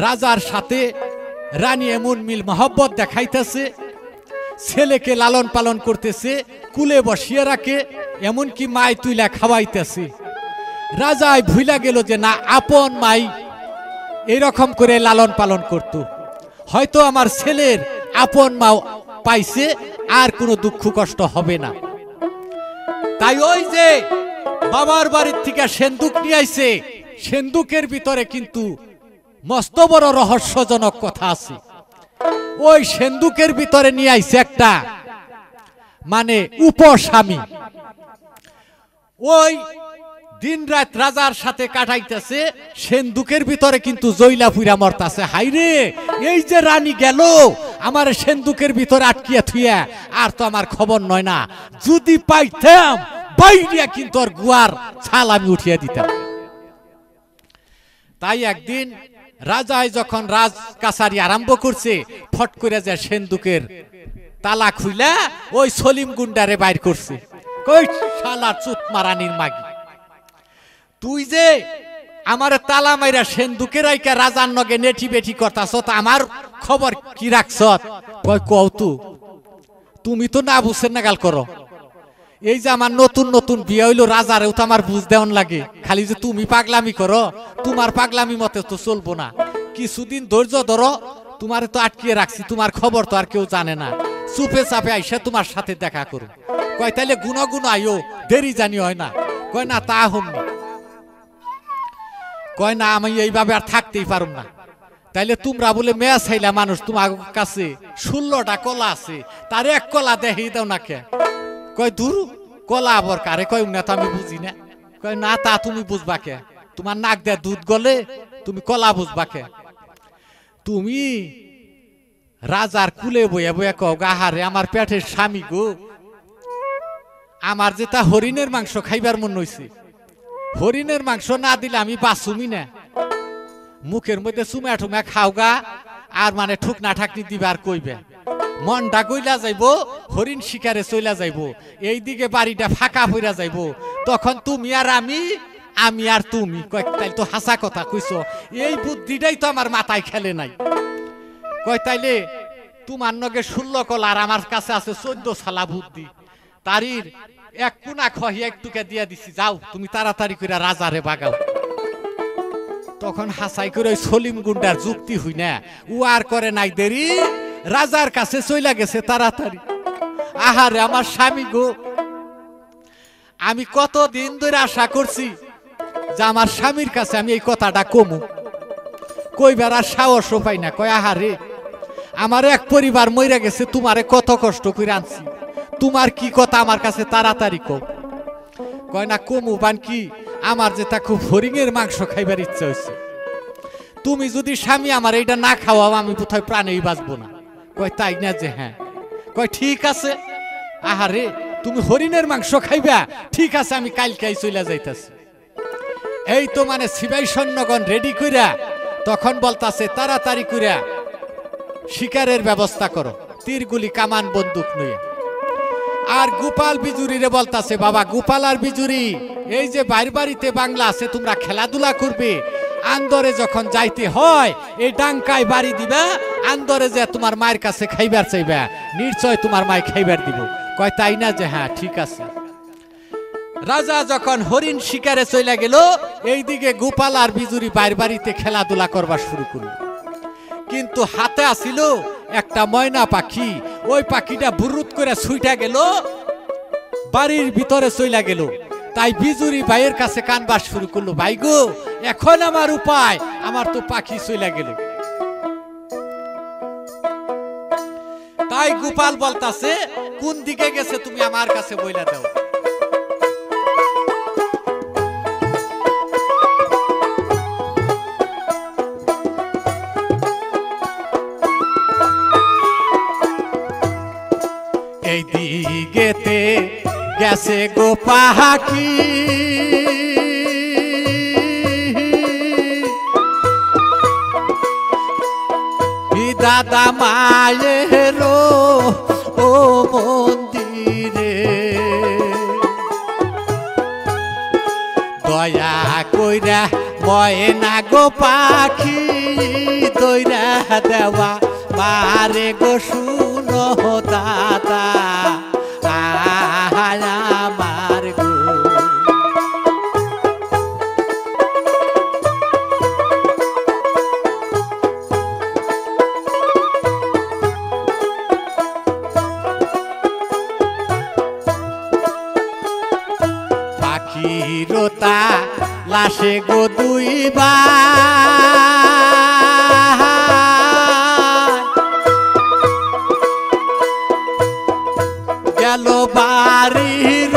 রাজার সাথে রানী এমন মিল মহব্বত দেখাইতেছে, ছেলেকে লালন পালন করতেছে, কুলে বসিয়ে রাখে, এমনকি মায় তুইলা খাওয়াইতেছে। রাজায় ভুলা গেল যে না আপন মাই এরকম করে লালন পালন করত, হয়তো আমার ছেলের আপন মা পাইছে আর কোনো দুঃখ কষ্ট হবে না। তাই ওই যে বাবার বাড়ির থেকে সেন্দুক নিয়ে আইছে, সেন্দুকের ভিতরে কিন্তু মস্ত বড় রহস্যজনক কথা আছে। ওই সেন্দুকের ভিতরে নিয়ে আইছে একটা মানে উপস্বামী, ওই দিন রাত রাজার সাথে কাটাইতেছে, সেন্দুকের ভিতরে কিন্তু জইলা ফুইরা মরতাছে। হাইরে এই যে রানী গেল আমার সেন্দুকের ভিতরে আটকিয়া থুইয়া, আর তো আমার খবর নয় না, যদি পাইতাম বাইরিয়া কিন্তু আর গুয়ার ছাল আমি উঠিয়ে দিতাম। তাই একদিন রাজায় যখন রাজ কাছারি আরম্ভ করছে, ফট করে যে সেন্দুকের তালা খুইলা ওই সলিম গুন্ডারে বাইর করছে। কই শালা চুত মারানির মাগি, তুই যে আমার তালা মাইরা সেন্দুকের আইকা রাজার নগে নেটি বেটি করতাছ, আমার খবর কি রাখছ? কই কৌতু তুমি তো না বুঝছেন না গাল করো। এই যে আমার নতুন নতুন বিয়ে হইলো, রাজারেও তো আমার বুঝ দেওয়ান লাগে, খালি যে তুমি পাগলামি করো, তোমার পাগলামি মতে তো চলবো না। কিছুদিন ধৈর্য ধরো, তোমার তো আটকিয়ে রাখছি, তোমার খবর তো আর কেউ জানে না, চুপে চাপে আইসা তোমার সাথে দেখা করো। কয় তাইলে গুণ গুণ আইও, দেরি জানি হয় না। কয় না তা হমনি, কয় না আমি এইভাবে আর থাকতেই পারুম না। তাইলে তোমরা বলে মেয়া চাইলা মানুষ, তোমার কাছে 16টা কলা আছে, তার এক কলা দেখেই দাও না কে? কয় দূর কলা আবার কারে কয় না তো আমি বুঝি না। কয় না তা তুমি বুঝবা কে? তোমার নাক দেয়া দুধ গলে তুমি কলা বুঝবা কে? তুমি রাজার কুলে বইয়া বইয়া কও গাহারে আমার পেটের স্বামী গো, আমার যেটা হরিণের মাংস খাইবার মন হইছে, হরিণের মাংস না দিলে আমি বাঁচুমি না। মুখের মধ্যে চুমা টুমা খাওগা আর মানে ঠুকনা ঠাকনি দিবার কইবে, মনটা গইলা যাইব, হরিণ শিকারে চইলা যাইব, এইদিকে বাড়িটা ফাঁকা হইয়া যাইব, তখন তুমি আর আমি আর তুমি। কয় তাইলে তো হাসা কথা কইছ, এই বুদ্ধিটাই তো আমার মাথায় খেলে নাই। কয় তাইলে তোমার নগে 16 কলা আর আমার কাছে আছে 14 সালা বুদ্ধি, তারির এক কোনা খহিয়া একটুকে দিয়া দিছি, যাও তুমি তাড়াতাড়ি করে রাজারে বাগাও। তখন হাসাই করে ওই সলিম গুন্ডার যুক্তি হই না, ও আর করে নাই দেরি, রাজার কাছে চইলা গেছে তাড়াতাড়ি। আহারে আমার স্বামী গো, আমি কতদিন ধরে আশা করছি যে আমার স্বামীর কাছে আমি এই কথাটা কমু, কইবার আর সাহসও পাই না। কয় আহারে আমার এক পরিবার মইরা গেছে, তোমারে কত কষ্ট করে আনছি, তোমার কি কথা আমার কাছে তাড়াতাড়ি কও। কয় না কমু বান কি, আমার যেটা খুব হরিণের মাংস খাইবার ইচ্ছা হয়েছে, তুমি যদি স্বামী আমার এইটা না খাওয়াও আমি কোথায় প্রাণেই বাঁচবো না। কয় তাই না? যে হ্যাঁ। কয় ঠিক আছে, আহারে তুমি হরিণের মাংস খাইবা, ঠিক আছে আমি কালকেই চলে যাইতাছি। এই তো মানে সিপাই সৈন্যগণ রেডি কইরা তখন বলতাছে তাড়াতাড়ি কইরা শিকারের ব্যবস্থা করো, তীরগুলি কামান বন্দুক নিয়ে। আর গোপাল বিজুরিরে বলতাছে বাবা গোপাল আর বিজুরি, এই যে বাইর বাড়িতে বাংলা আছে, তোমরা খেলাধুলা করবে, আন্দরে যখন যাইতে হয় এই ডাঙ্কায় বাড়ি দিবা, আন্দরে যে তোমার মায়ের কাছে খাইবার চাইবা, নিশ্চয় তোমার মায় খাইবার দিব। কয় তাই না? যে হ্যাঁ ঠিক আছে। রাজা যখন হরিণ শিকারে চলে গেল, এইদিকে গোপাল আর বিজুরি বাইর বাড়িতে খেলাধুলা করবার শুরু করল। কিন্তু হাতে আসিল একটা ময়না পাখি, ওই পাখিটা বুরুত করে ছুইটা গেল, বাড়ির ভিতরে চইলা গেল। তাই বিজুরি ভাইয়ের কাছে কানবার শুরু করলো, ভাই গো এখন আমার উপায়, আমার তো পাখি চইলা গেল। তাই গোপাল বলতাছে কোন দিকে গেছে তুমি আমার কাছে বইলা দাও। এই দিকেতে গেছে গো পাখি, দাদা মায়ের ও মন্দিরে, দয়া কইরা ময়না গো পাখি দইরা দেওয়া মারে গো শুনো দাদা আমার গো। বা লাশে গো দুইবা গেল বাড়ির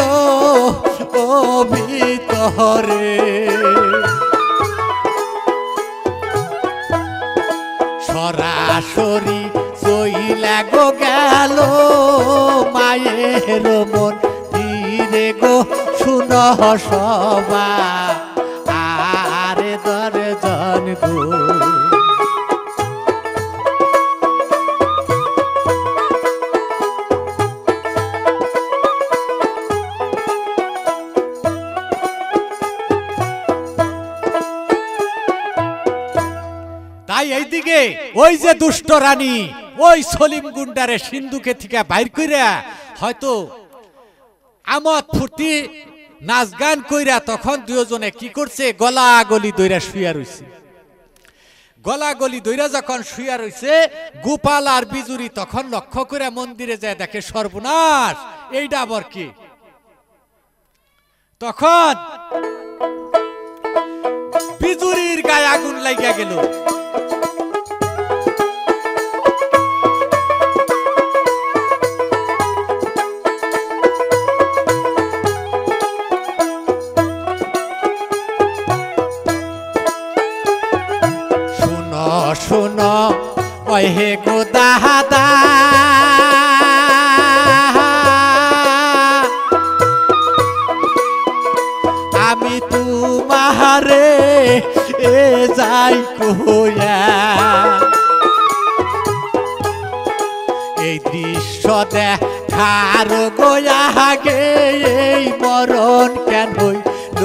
ও ভিতরে সরাসরি চইলা গো গেল মায়ের মন ধীরে গো শুনো সবা আরে দরজন গো তাই এইদিকে ওই যে দুষ্ট রানী ওই সলিম গুন্ডারে সিন্ধুকে থেকে বাইর কইরা হয়তো আমোদ ফুর্তি নাচ গান কইরা তখন দুজনে কি করছে গলা গলি দইরা শুয়া রইছে গলা গলি দইরা যখন শুয়া রইছে গোপাল আর বিজুরি তখন লক্ষ্য করে মন্দিরে যায় দেখে সর্বনাশ এইটা আবার কি তখন বিজুরির গায়ে আগুন লাগিয়া গেল শোনো ওই হে গো দাদা আমি তোমারে এ যাই কইয়া এই দৃশ্য দেখার গোয়া গে এই মরণ কেন হইল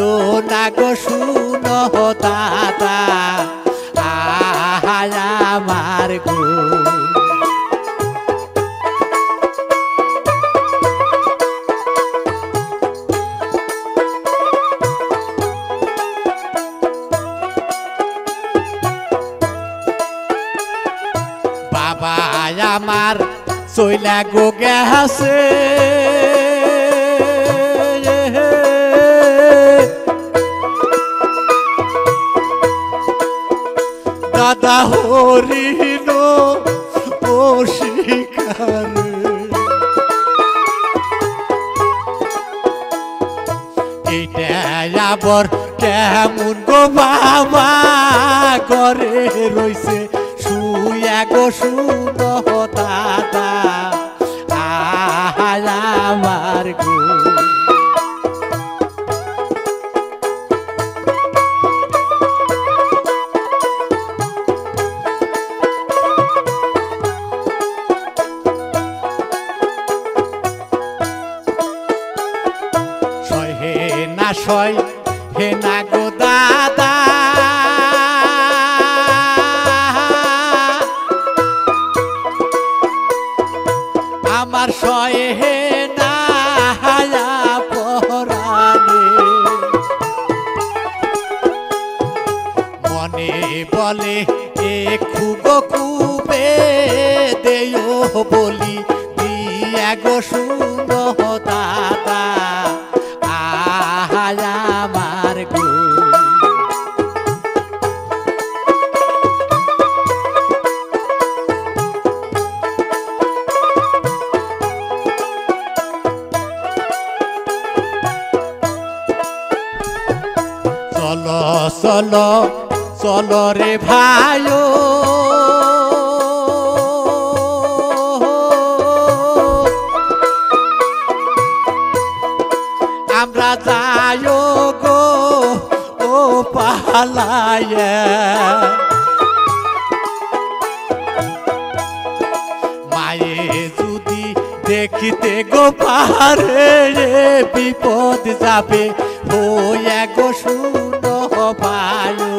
না গো শুনো দাদা আমার গো বাবা আমার চইলা গো গেছে দাদা হরিণ ও শিকার এইটা আবার কেমন গো বাবা ঘরে রইছে শুয়া গো শুনো দাদা আমার গো সয় হে না গো দাদা আমার সয় হে না পরাণে মনে বলে একটু গো কুবে দেও বলি দিয়া গো শুনো দাদা আমার গো চলো চলো চলো রে ভাইও আমরা যাইও গো ও পালায়া মায়ে যদি দেখিতে গো পারে বিপদ যাবে হইয়া গো শুনো পায়ো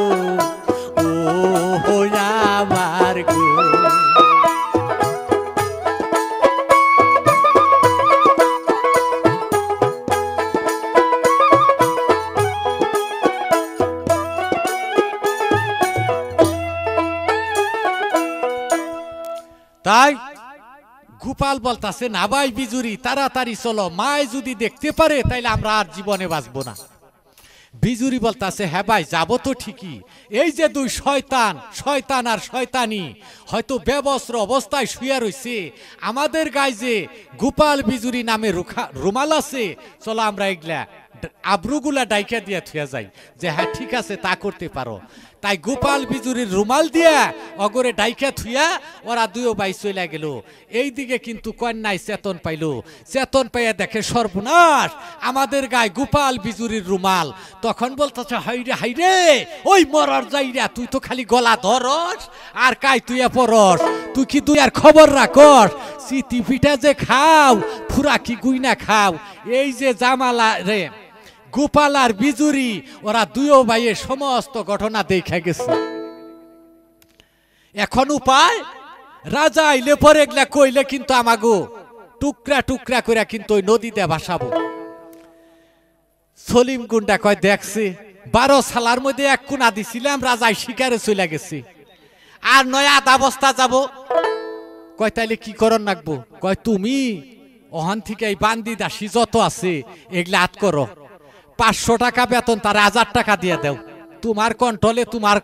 ও আমার গো তাই গোপাল বলতাছে না ভাই বিজুরি তাড়াতাড়ি চলো মায় যদি দেখতে পারে তাইলে আমরা আর জীবনে বাঁচবো না বিজুরি বলতাছে হ্যাঁ ভাই যাবো তো ঠিকই, এই যে দুই শয়তান, শয়তান আর শয়তানি হয়তো বেবস্ত্র অবস্থায় শুয়ে রয়েছে, আমাদের গায়ে যে গোপাল বিজুরি নামে রুমাল আছে, চলো আমরা এগুলা আব্রুগুলা ডাইকা দিয়ে থুয়া যাই, যে হ্যাঁ ঠিক আছে তা করতে পারো। তাই গোপাল বিজুরির রুমাল দিয়া অগরে ডাইকা থুয়া ওরা দুইও ভাই চলে গেল। এইদিকে কিন্তু কন্যাই চেতন পাইল, চেতন পাইয়া দেখে সর্বনাশ, আমাদের গায়ে গোপাল বিজুরির রুমাল। তখন বলতেছে হাইরে হাইরে, ওই মরার যাইরা তুই তো খালি গলা ধরস আর কাই তুইয়া পরস, তুই কি তুই আর খবর রাখস, চিতি পিঠা যে খাও ফুরা কি গুইনা খাও। এই যে জামালা রে গোপাল আর বিজুরি ওরা দুইও ভাইয়ের সমস্ত ঘটনা দেখা গেছে। এখন উপায়, রাজা আইলে পরে এগুলা কইলে কিন্তু আমাগো টুকরা টুকরা করে কিন্তু ওই নদীতে ভাসাবো। সলিম গুন্ডা কয় দেখছি 12 সালার মধ্যে এক কোনা দিছিলাম, রাজাই শিকারে চলে গেছে, আর নয় আধা বস্তা যাব। কয় তাইলে কি করন রাখবো? কয় তুমি ওখান থেকে এই বান্দি দাসী যত আছে এগুলা আত করো, 500 টাকা বেতন, তার 1000 টাকা দিয়ে দাও, তোমার কন্ট্রোলে তোমার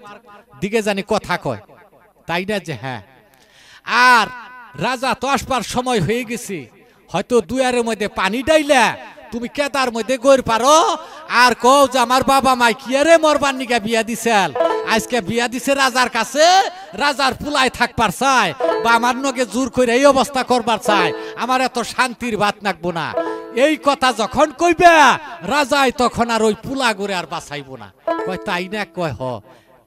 দিকে জানি কথা কয়, তাই না? যে হ্যাঁ। আর রাজা তো আসবার সময় হয়ে গেছে, হয়তো দুয়ারের মধ্যে পানি ডাইলা তুমি কেদার মধ্যে গইর পারো, আর কও যে আমার বাবা মাই কি আরে মরবার নিগা বিয়া দিছেল, আজকে বিয়া দিছে রাজার কাছে, রাজার পুলাই থাকবার চায় বা আমার নগে জোর করে এই অবস্থা করবার চায়, আমার এত শান্তির বাত নাকবো না। এই কথা যখন কইবে রাজাই তখন আর ওই পুলা করে আর বাঁচাইব না। কয় তাই না? কয় হ।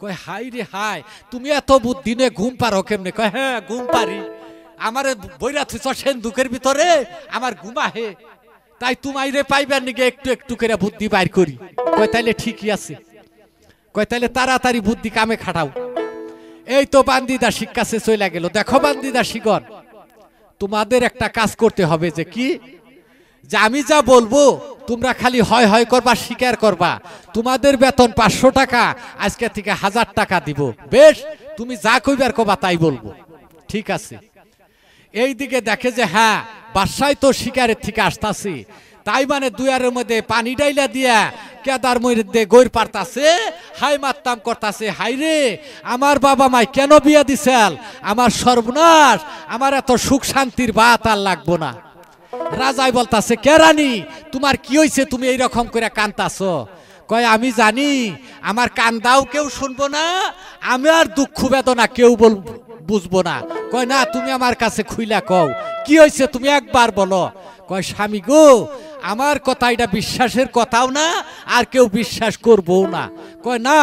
কয় হাই রে হাই, তুমি এত বুদ্ধি নে ঘুম পারো কেমনে? কয় হ্যাঁ ঘুম পারি, আমার বইরা থুইছ সেন্দুকের ভিতরে, আমার ঘুমা হে, তাই তোমাই রে পাইবার নিগে একটু একটু করে বুদ্ধি বাইর করি। কয় তাইলে ঠিকই আছে। কয় তাইলে তাড়াতাড়ি বুদ্ধি কামে খাটাও। এই তো বান্দিদা শিক্ষাছে চলে গেল। দেখো বান্দিদা শিগন, তোমাদের একটা কাজ করতে হবে, যে কি, যে আমি যা বলবো তোমরা খালি হয় হয় করবা, স্বীকার করবা। তোমাদের বেতন 500 টাকা, আজকে থেকে 1000 টাকা দিব। বেশ, তুমি যা কইবার কবা তাই বলবো। ঠিক আছে। এই দিকে দেখে যে হ্যাঁ বাদশাহ তো শিকারের থেকে আসতাছে, তাই মানে দুয়ারের মধ্যে পানি ডাইলা দিয়া কেদার মধ্যে গইর পারতাছে, হাই মাত্তাম করতাছে, হাই রে আমার বাবা মাই কেন বিয়া দিছেল, আমার সর্বনাশ, আমার এত সুখ শান্তির বাত আর লাগবো না। রাজাই বলতাছে কে রানী, তোমার কি হইছে, তুমি এইরকম করে কান্দাছো? কয় আমি জানি আমার কান্দাও কেউ শুনবো না, আমার দুঃখ বেদনা কেউ বুঝবো না। কয় না, তুমি আমার কাছে খুইলা কও কি হয়েছে, তুমি একবার বলো। কয় স্বামী গো, আমার কথা এটা বিশ্বাসের কথাও না, আর কেউ বিশ্বাস করবো না। কয় না,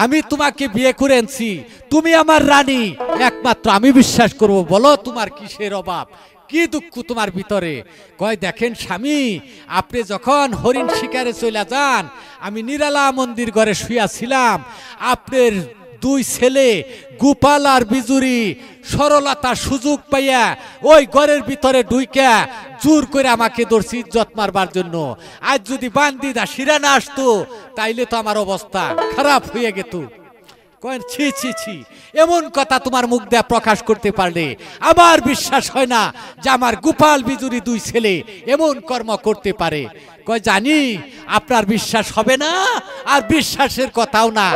আমি তোমাকে বিয়ে করে আনছি, তুমি আমার রানী, একমাত্র আমি বিশ্বাস করব, বলো তোমার কিসের অভাব, কি দুঃখ তোমার ভিতরে? কয় দেখেন স্বামী, আপনি যখন হরিণ শিকারে চলে যান, আমি নিরালা মন্দির ঘরে শুয়াছিলাম, আপনার দুই ছেলে গোপাল আর বিজুরি সরলতা সুযোগ পাইয়া ওই ঘরের ভিতরে ঢুইকা জোর করে আমাকে ধরছি ইজ্জত মারবার জন্য। আজ যদি বান্দিদা শিরা না আসতো, তাইলে তো আমার অবস্থা খারাপ হয়ে যেত। কয়েন ছি ছি ছি, এমন কথা তোমার মুখ দিয়ে প্রকাশ করতে পারলে আমার বিশ্বাস হয় না যে আমার গোপাল বিজুরি দুই ছেলে এমন কর্ম করতে পারে। কয় জানি আপনার বিশ্বাস হবে না, আর বিশ্বাসের কথাও না,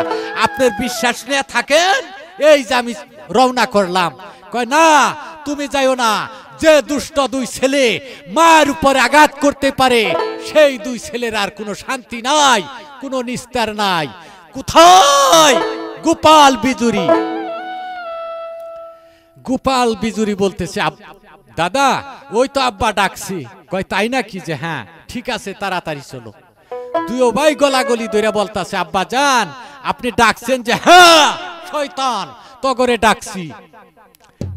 আপনার বিশ্বাস নিয়ে থাকেন, এই যে আমি রওনা করলাম। কয় না, তুমি যাইও না, যে দুষ্ট দুই ছেলে মার উপরে আঘাত করতে পারে, সেই দুই ছেলের আর কোনো শান্তি নাই, কোনো নিস্তার নাই। কোথায় গোপাল বিজুরি? গোপাল বিজুরি বলতেছে দাদা ওই তো আব্বা ডাকছি। কয় তাই নাকি? যে হ্যাঁ ঠিক আছে, তাড়াতাড়ি চলো। দুইও ভাই গলাগলি ধরে বলতেছে আব্বা জান আপনি ডাকছেন? যে হ্যাঁ শয়তান তগরে ডাকছি।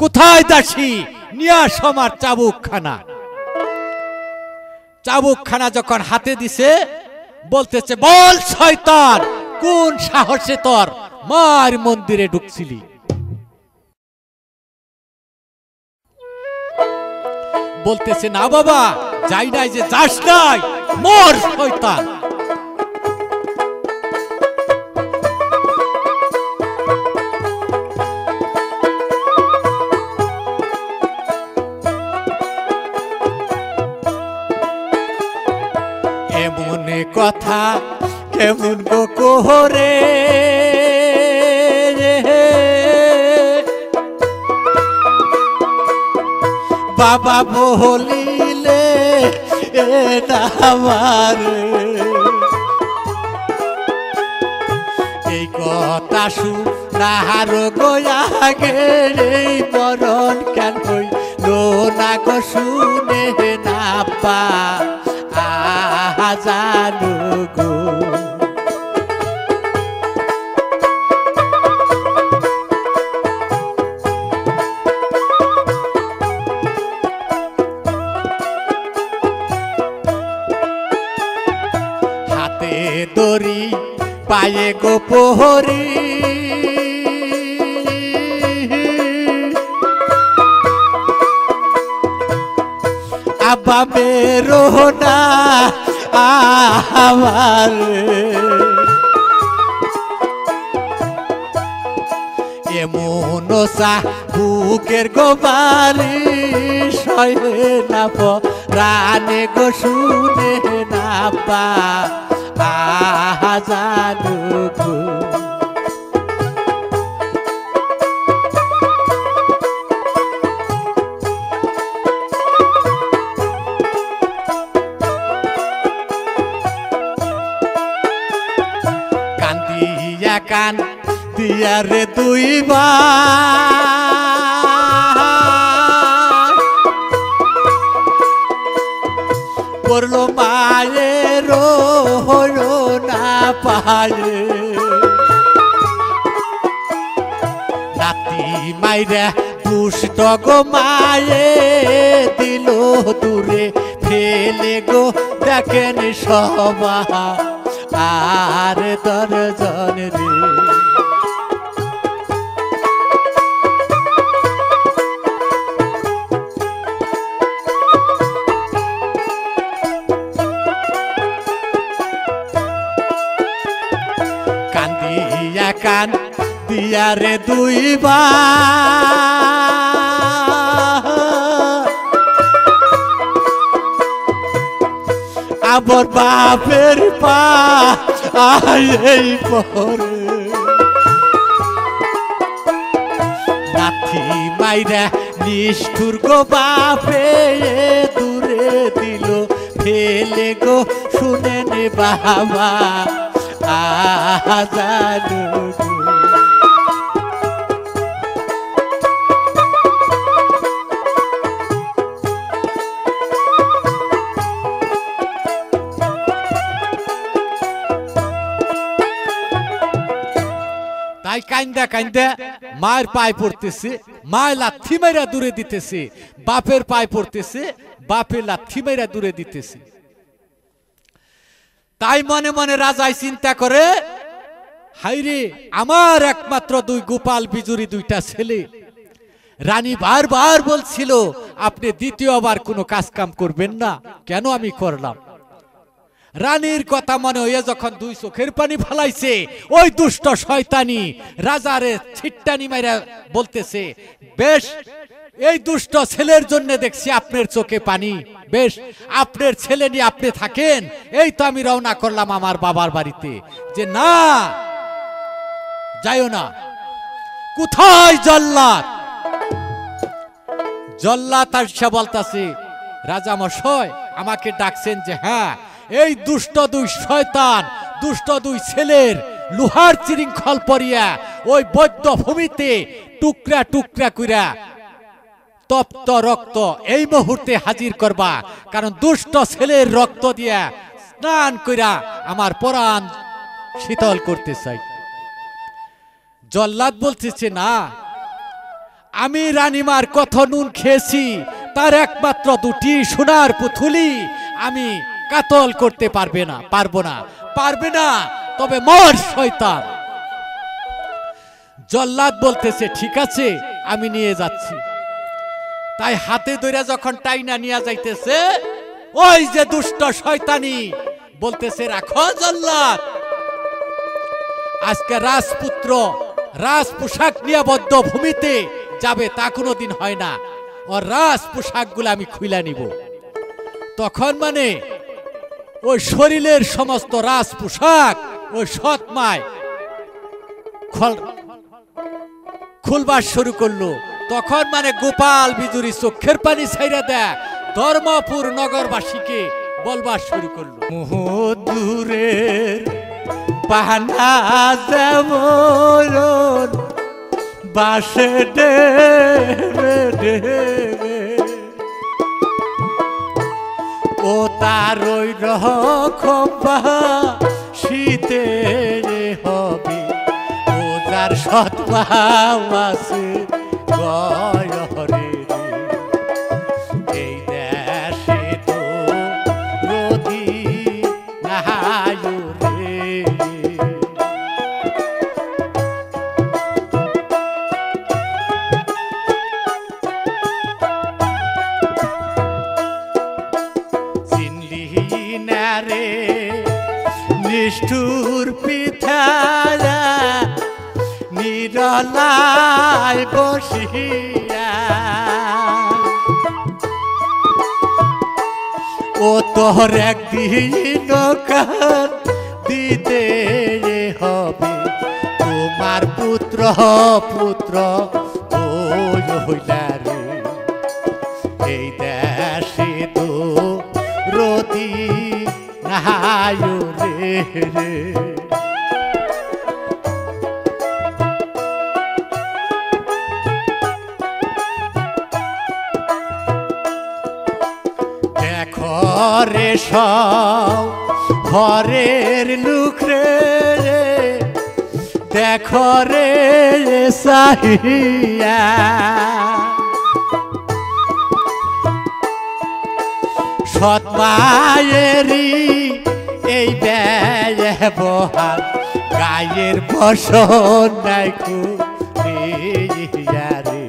কোথায় দাসী? নিয়ে আস আমার চাবুকখানা। চাবুকখানা যখন হাতে দিছে, বলতেছে বল শয়তান, কোন সাহসে তোর মার মন্দিরে ঢুকছিলি? বলতেছে না বাবা যাই নাই, যে যাস নাই, মর শয়তান। এমন কথা কেমন কোহরে বাবা বলিলে আমার এই কথা শুনার গোয়াগে এই মরণ কেন হইল না গো শুনে না পা জানু গো হাতে দড়ি পায়ে গো প্রহরী আবা মেরো না আমার এমন সা বুকের গোবালি সয়ে না রানে গো শুনে না পা জানু গো কান্দিয়া কান দিয়া রে দুইবার পড়লো মায়ের হলো না পায়ে নাতি মাইরা দুষ্ট গো মায়ে দিল দূরে ফেলে গো দেখেন সবা আর দরজন রে কান্দিয়া কান দিয়া রে দুইবার আবার বাপের পা এই পরে নাথি মাইরা নিষ্ঠুর গো বাপে দূরে দিল ফেলে গো শুনে নে বাবা জানু গো তাই কান্দা কান্দা মায়ের পায়ে পড়তেছে, মায়ের লাথি মাইরা দূরে দিতেছে, বাপের পায়ে পড়তেছে, বাপের লাথি মাইরা দূরে দিতেছে। তাই মনে মনে রাজাই চিন্তা করে, হাইরে আমার একমাত্র দুই গোপাল বিজুরি দুইটা ছেলে, রানী বারবার বলছিল আপনি দ্বিতীয়বার কোনো কাজ কাম করবেন না, কেন আমি করলাম? রানীর কথা মনে হইয়া যখন দুই চোখের পানি ফেলাইছে, ওই দুষ্ট শয়তানি রাজারে ছিট্টানি মাইরা বলতেছে, বেশ এই দুষ্ট ছেলের জন্য দেখছি আপনার চোখে পানি, বেশ আপনার ছেলে নিয়ে আপনি থাকেন, এই তো আমি রওনা করলাম আমার বাবার বাড়িতে। যে না যাইও না। কোথায় জল্লাদ? জল্লাদ আসা বলতাছে, রাজা মশাই আমাকে ডাকছেন যে হ্যাঁ এই দুষ্ট দুই শয়তান, দুষ্ট দুই ছেলের লোহার চিরিংখল পরিয়া ওই বৈদ্য ভূমিতে টুকরা টুকরা কইরা তপ্ত রক্ত এই মুহূর্তে হাজির করবা, কারণ দুষ্ট ছেলের রক্ত দিয়া স্নান কইরা আমার প্রাণ শীতল করতে চাই। জল্লাদ বলতেছে না, আমি রানীমার কত নুন খেয়েছি, তার একমাত্র দুটি সোনার পুতুলি আমি কাতল করতে পারবে না, পারবে না, তবে মর শয়তান। জল্লাদ বলতেছে ঠিক আছে আমি নিয়ে যাচ্ছি। তাই হাতে ধরে যখন টাইনা নিয়ে যাইতেছে, ওই যে দুষ্ট শয়তানি বলতেছে, রাখো জল্লাদ, আজকে রাজপুত্র রাজ পোশাক নিয়ে বদ্ধ ভূমিতে যাবে তা কোনোদিন হয় না, ওর রাজ পোশাক গুলো আমি খুইলা নিব। তখন মানে ওই শরীরের সমস্ত রাজ পোশাক ওই সৎ মায় খুলবার শুরু করলো। তখন মানে গোপাল বিজুরি চোখের পানি ছাইরা দেয়, ধর্মপুর নগরবাসীকে বলবার শুরু করলো, মধুরের পানা যেমন বাসে দেবে দেবে, ও তার ওই রকম শীতে হবে, ও যার সৎভাব আছে গয়রে রে, এই দেশে তো রোদি নাই রে। চিনলি না রে নিষ্ঠুর পিঠারা নিরলায় বসিয়া, ও তোর একদিন কান দিতে হবে, তোমার পুত্র পুত্র ওই হইলা রে, এই দেশে তো রতি নাই রে রে। ঘরে সব ঘরের লুক রে, দেখো রে সাহিয়া, সৎ মায়েরই এই ব্যবহার, গায়ের বসন নাই কুড়িয়া রে,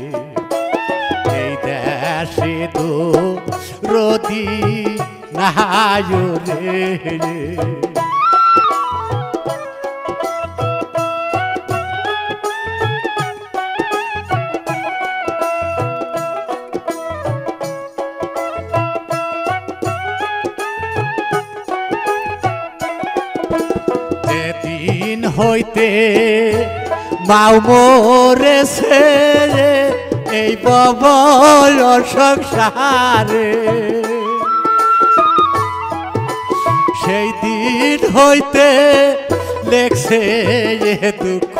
এই দেশে তো রোদি নাই রে। যেদিন হইতে মাও মরেছে এই ববল সংসারে, সেই দিন হইতে লেখছে দুঃখ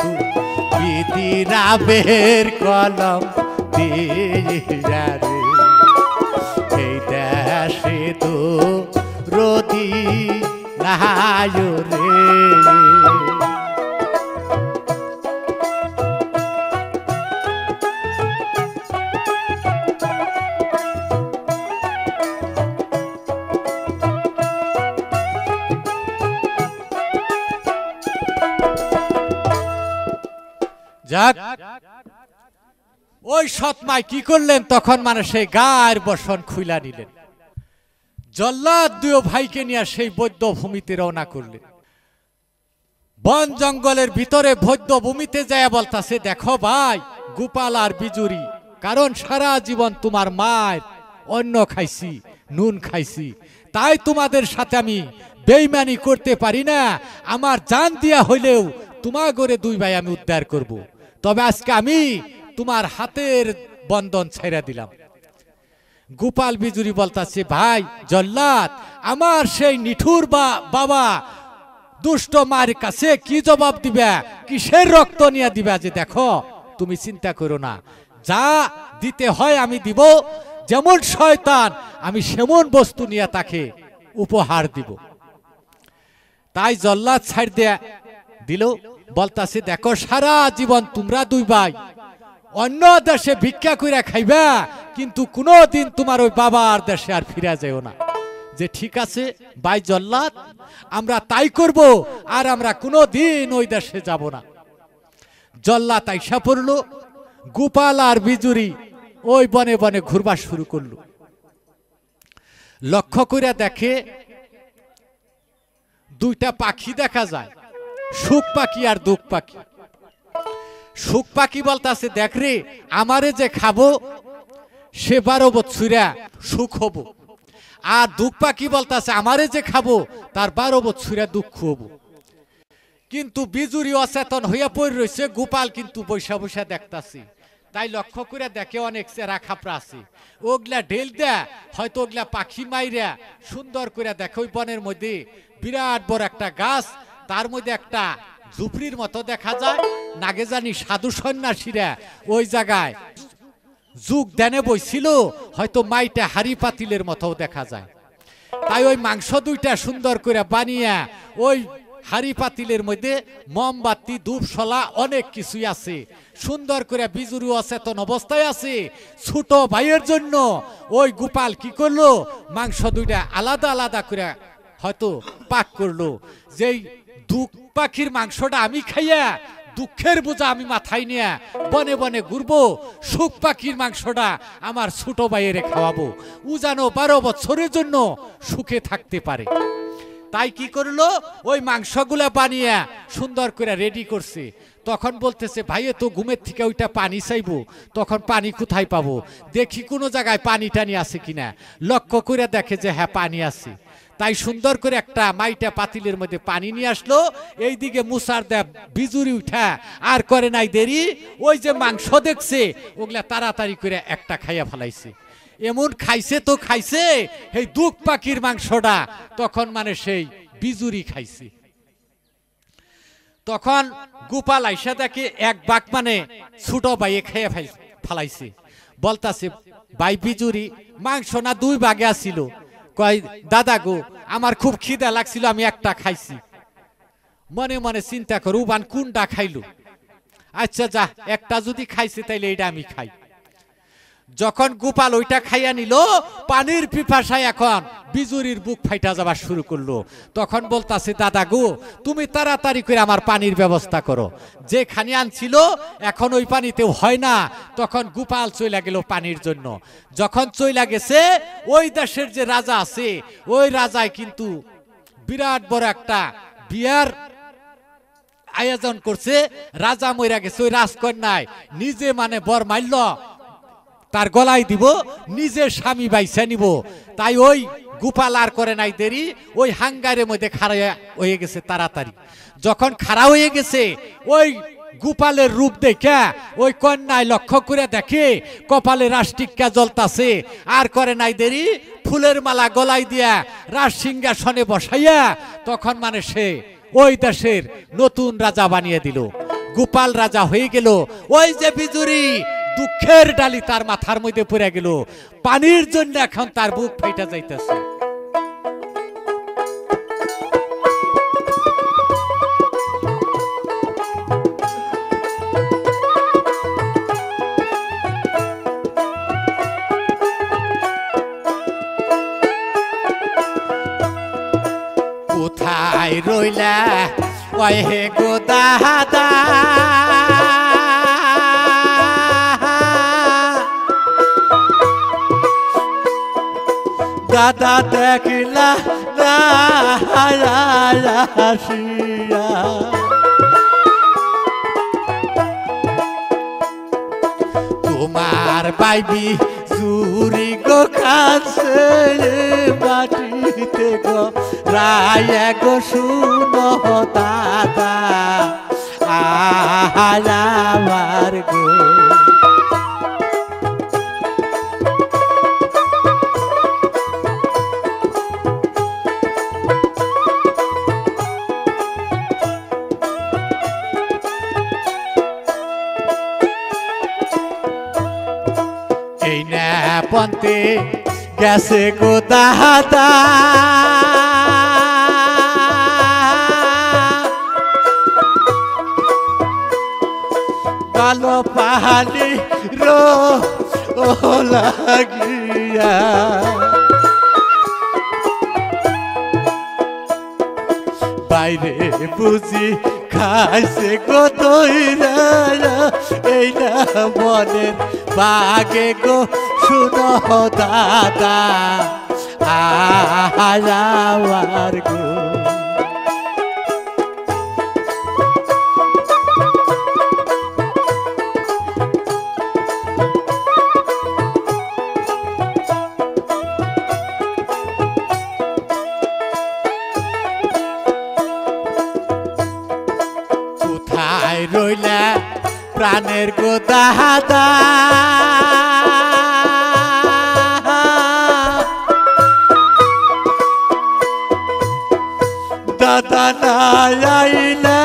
বিদিরাবের কলম দিয়া রে, এই দেশে তো রোদি নাই রে। যাক, ওই সৎমাই কি করলেন, তখন মানে সেই গায়ের বসন খুইলা নিলেন, জল্লাদ দুই ভাইকে নিয়ে সেই বৌদ্ধ ভূমিতে রওনা করলেন। বন জঙ্গলের ভিতরে বৌদ্ধ ভূমিতে যায় বলতাছে, দেখো ভাই গোপাল আর বিজুরি, কারণ সারা জীবন তোমার মায়ের অন্ন খাইছি, নুন খাইছি, তাই তোমাদের সাথে আমি বেইমানি করতে পারি না, আমার জান দিয়া হইলেও তোমার ঘরে দুই ভাই আমি উদ্ধার করব, তবে আজকে আমি তোমার হাতের বন্ধন ছেড়ে দিলাম। গোপাল বিজুরি বলতাছে, ভাই জল্লাদ, আমার সেই নিঠুর বাবা দুষ্ট মার কাছে কি জবাব দিবা, কিসের রক্ত নিয়ে দিবা, যে দেখো তুমি চিন্তা করো না, যা দিতে হয় আমি দিব, যেমন শয়তান আমি সেমন বস্তু নিয়ে তাকে উপহার দিব। তাই জল্লাদ ছাড় দেয়া দিল, বলতাছে, দেখো সারা জীবন তোমরা দুই ভাই অন্য দেশে ভিক্ষা কইরা খাইবা, কিন্তু কোনোদিন তোমার ওই বাবার দেশে আর ফিরে যাও না। যে ঠিক আছে ভাই জল্লাদ, আমরা তাই করব, আর আমরা কোনোদিন ওই দেশে যাব না। জল্লাদ আইসা পড়লো, গোপাল আর বিজুরি ওই বনে বনে ঘুরবার শুরু করলো। লক্ষ্য করে দেখে দুইটা পাখি দেখা যায়, সুখ পাখি আর দুঃখ পাখি। সুখ পাখি বলতাছে, দেখ রে, আমারে যে খাবো সে 12 বছরা সুখ হব, আর দুঃখ পাখি বলতাছে, আমারে যে খাবো তার 12 বছরা দুঃখ হব। কিন্তু বিজুরি অচেতন হইয়া পড়ে রয়েছে, গোপাল কিন্তু বৈশা বৈশা দেখতাছি। তাই লক্ষ্য করে দেখে অনেক চেরা খাপড়া আছে, ওগলা ঢেল দেয়া হয়তো ওগলা পাখি মাইরা সুন্দর করে দেখে ওই বনের মধ্যে বিরাট বড় একটা গাছ, তার মধ্যে একটা ঝুপড়ির মতো দেখা যায়। নাগে জানি সাধু সন্ন্যাসীরা ওই জায়গায় যুগ দেনে বইছিল, হয়তো মাইটা হাড়ি পাতিলের মতো দেখা যায়। তাই ওই মাংস দুইটা সুন্দর করে বানিয়ে ওই হাড়ি পাতিলের মধ্যে মোমবাতি ধূপশলা অনেক কিছুই আছে, সুন্দর করে বিজুরি অচেতন অবস্থায় আছে। ছোট ভাইয়ের জন্য ওই গোপাল কি করলো, মাংস দুইটা আলাদা আলাদা করে হয়তো পাক করলো। যেই দুঃখ পাখির মাংসটা আমি খাইয়া দুঃখের বোঝা আমি মাথায় নিয়ে বনে বনে ঘুরবো, সুখ পাখির মাংসটা আমার ছোট ভাইয়েরে খাওয়াবো, ও যেন 12 বছরের জন্য সুখে থাকতে পারে। তাই কি করলো, ওই মাংসগুলা বানিয়ে সুন্দর করে রেডি করছে। তখন বলতেছে ভাইয়ে তো ঘুমের থেকে ওইটা পানি চাইবো, তখন পানি কোথায় পাবো, দেখি কোনো জায়গায় পানি টানি আছে কিনা। লক্ষ্য করে দেখে যে হ্যাঁ পানি আছে। তাই সুন্দর করে একটা মাইটা পাতিলের মধ্যে পানি নিয়ে আসলো। এইদিকে মুসার দেব বিজুরি উঠা আর করে নাই দেরি, ওই যে মাংস দেখছে ওগুলা তাড়াতাড়ি করে একটা খাইয়া ফেলাইছে। এমন খাইছে তো খাইছে, এই দুঃখ পাখির মাংসটা তখন মানে সেই বিজুরি খাইছে। তখন গোপাল আইসা দেখে এক বাঘ মানে ছোট ভাইয়ে খাইয়া ফেলাইছে। বলতাছে ভাই বিজুরি মাংস না 2 ভাগে আসিল। কয় দাদা গো আমার খুব খিদা লাগছিল, আমি একটা খাইছি। মনে মনে চিন্তা করো উবান কোনটা খাইলো, আচ্ছা যা একটা যদি খাইছে তাইলে এটা আমি খাই। যখন গোপাল ওইটা খাইয়া নিল, পানির পিপাসায় এখন বিজুরির বুক ফাইটা যাবার শুরু করলো। তখন বলতাছে দাদা গো তুমি তাড়াতাড়ি করে আমার পানির ব্যবস্থা করো, যে খানি আনছিল এখন ওই পানিতেও হয় না। তখন গোপাল চইলা গেল পানির জন্য। যখন চইলা গেছে, ওই দেশের যে রাজা আছে ওই রাজায় কিন্তু বিরাট বড় একটা বিয়ার আয়োজন করছে। রাজা মইরা গেছে, ওই রাজকন্যায় নিজে মানে বর মাইল তার গলায় দিব, নিজে স্বামী বাইসা নিব। তাই ওই গোপাল আর করে নাই দেরি, ওই হাঙ্গারের মধ্যে খাড়া হয়ে গেছে তাড়াতাড়ি। যখন খাড়া হয়ে গেছে, ওই গোপালের রূপ দেখা ওই কন্যায় লক্ষ্য করে দেখে কপালে রাষ্ট্রিকা জ্বলতাছে। আর করে নাই দেরি, ফুলের মালা গলায় দিয়া রাজ সিংহাসনে বসাইয়া তখন মানে সে ওই দেশের নতুন রাজা বানিয়ে দিল। গোপাল রাজা হয়ে গেল। ওই যে বিজুরি দুঃখের ডালি তার মাথার মধ্যে পড়ে গেল, পানির জন্য এখন তার বুক ফাইটা যাইতেছে। কোথায় রইলা ওই হে গো দাদা, দাদা দেখলা না আসিয়া, তোমার বাইবি চুরি গো কাছে মাটিতে গো রায় গো শুনো দাদা আমার গো। এই না পন্তে গেছে গো দাদা, কালো পাহাড়ি রো লাগিয়া, বাইরে বুঝি খাইছে গো তৈরা, এই না মনের বাগে গো শুনো দাদা আমার গো। কোথায় রইলা প্রাণের গো দাদা দাদা নাই আইলা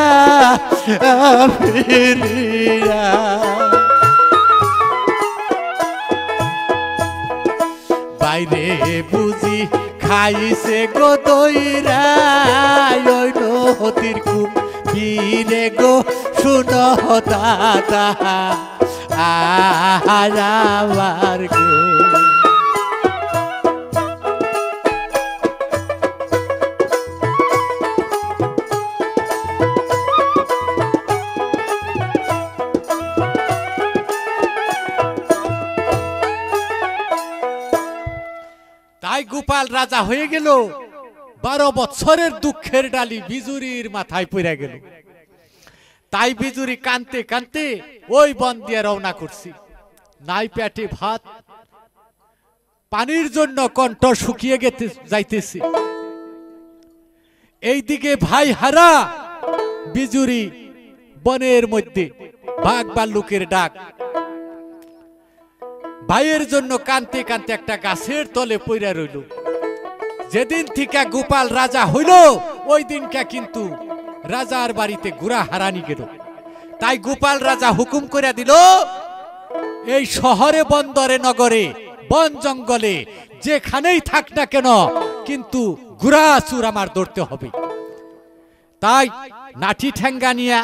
ফিরিয়া বাইরে বুঝি খাইছে গো দইরা ওই নদীর কুম বীরে গো শুনো দাদা আমার গো তাই গোপাল রাজা হয়ে গেল 12 বছরের দুঃখের ডালি বিজুরির মাথায় পড়ে গেল তাই বিজুরি কানতে কানতে ওই বন দিয়ে রওনা করছি নাই পেটে ভাত পানির জন্য কণ্ঠ শুকিয়ে যাইতেছি এইদিকে ভাই হারা বিজুরি বনের মধ্যে বাঘ ভাল্লুকের ডাক ভাইয়ের জন্য কানতে কানতে একটা গাছের তলে পইরা রইল যেদিন থেকে গোপাল রাজা হইল ওই দিনটা কিন্তু রাজার বাড়িতে গুড়া হারানি গেল তাই গোপাল রাজা হুকুম করে দিল এই শহরে বন্দরে নগরে বন জঙ্গলে যেখানেই থাক না কেন কিন্তু গুড়া চুর আমার ধরতে হবে তাই নাঠি ঠেঙ্গা নিয়া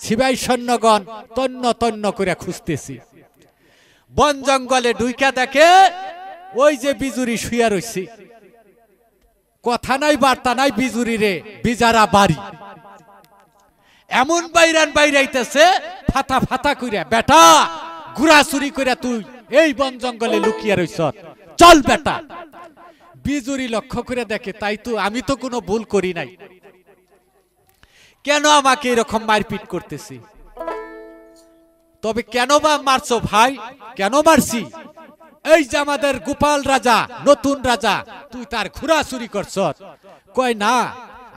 সিপাই সৈন্যগণ তন্ন তন্ন করে খুঁজতেছি বন জঙ্গলে ঢুইকা দেখে ওই যে বিজুরি শুয়া রইছে কথা নাই বার্তা নাই বিজুরি রে বিজারা বাড়ি এমন বাইরান বাইরাইতেছে ফাতা ফাতা কইরা বেটা গুড়া চুরি কইরা তুই এই বন জঙ্গলে লুকিয়ে রইছ চল বেটা বিজুরি লক্ষ্য করে দেখে তাই তো আমি তো কোনো ভুল করি নাই কেন আমাকে এরকম মারপিট করতেছি তবে কেন বা মারছো ভাই কেন মারছি এই যে আমাদের গোপাল রাজা নতুন রাজা তুই তার ঘোড়া চুরি করছ কয় না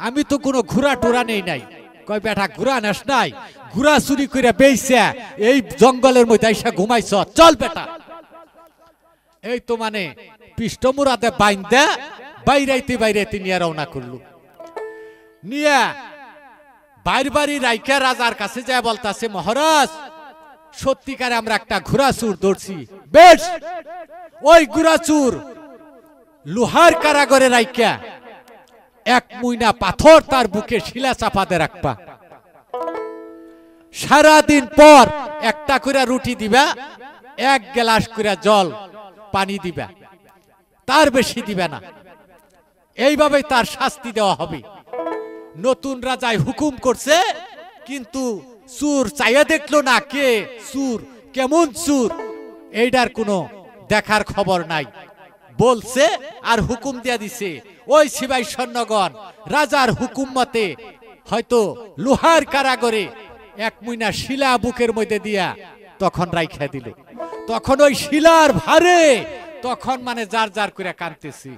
আমি তো কোনো ঘোড়া টোরা নেই নাই কয় বেটা ঘোড়া নেস নাই ঘোড়া চুরি করে বেইছে এই জঙ্গলের মধ্যে আইসা ঘুমাইছ চল বেটা এই তো মানে পৃষ্ঠমুরাতে বাইন্দা বাইরাইতে বাইরাইতে নিয়ে রওনা করলো নিয়ে বাইর বাড়ি রাইকা রাজার কাছে যায় বলতাছে মহারাজ সত্যিকারে আমরা একটা ঘোড়া চুর ধরছি বেশ ওই ঘোড়া চুর লোহার কারাগারে রাইকা 1 মুইনা পাথর তার বুকে শিলা চাপাতে রাখবা সারাদিন পর একটা করে রুটি দিবা 1 গ্লাস করে জল পানি দিবা তার বেশি দিবা না এইভাবে তার শাস্তি দেওয়া হবে নতুন রাজায় হুকুম করছে কিন্তু চুর চাইয়া দেখলো না কে চুর কেমন চুর এইটার কোনো দেখার খবর নাই বলছে আর হুকুম দিয়া দিছে ওই সিপাই সৈন্যগণ রাজার হুকুম মতে হয়তো লোহার কারাগারে 1 মুইনা শিলা বুকের মধ্যে দিয়া তখন রাইখা দিল তখন ওই শিলার ভারে তখন মানে যার যার করে কাঁদতেছি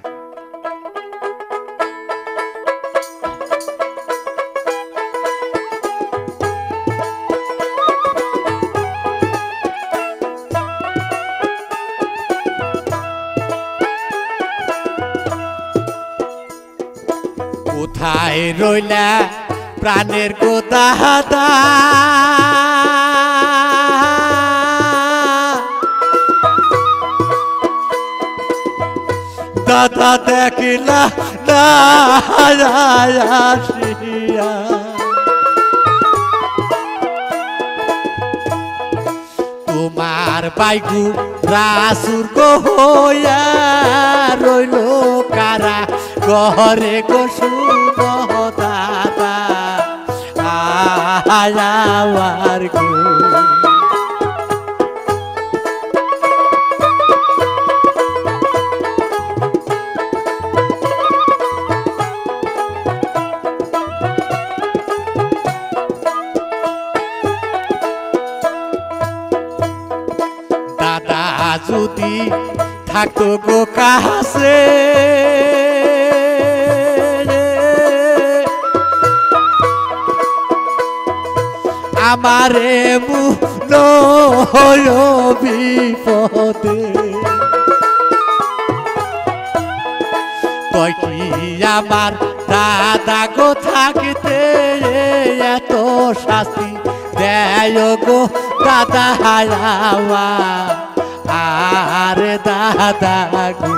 কোথায় রইলা প্রাণের গো দাদা দাদা দেখিলা না আসিয়া তোমার বাইগু রাসুর গো হইয়া রইল কারা ঘরে গো শুনো দাদা আয়ার গো দাদা যদি থাকতো গো কাছে আমারে মুন বিপদে কয় কি আমার দাদা গো থাকতে এত শাস্তি দেয় গো দাদা হারাওয়া আর দাদা গো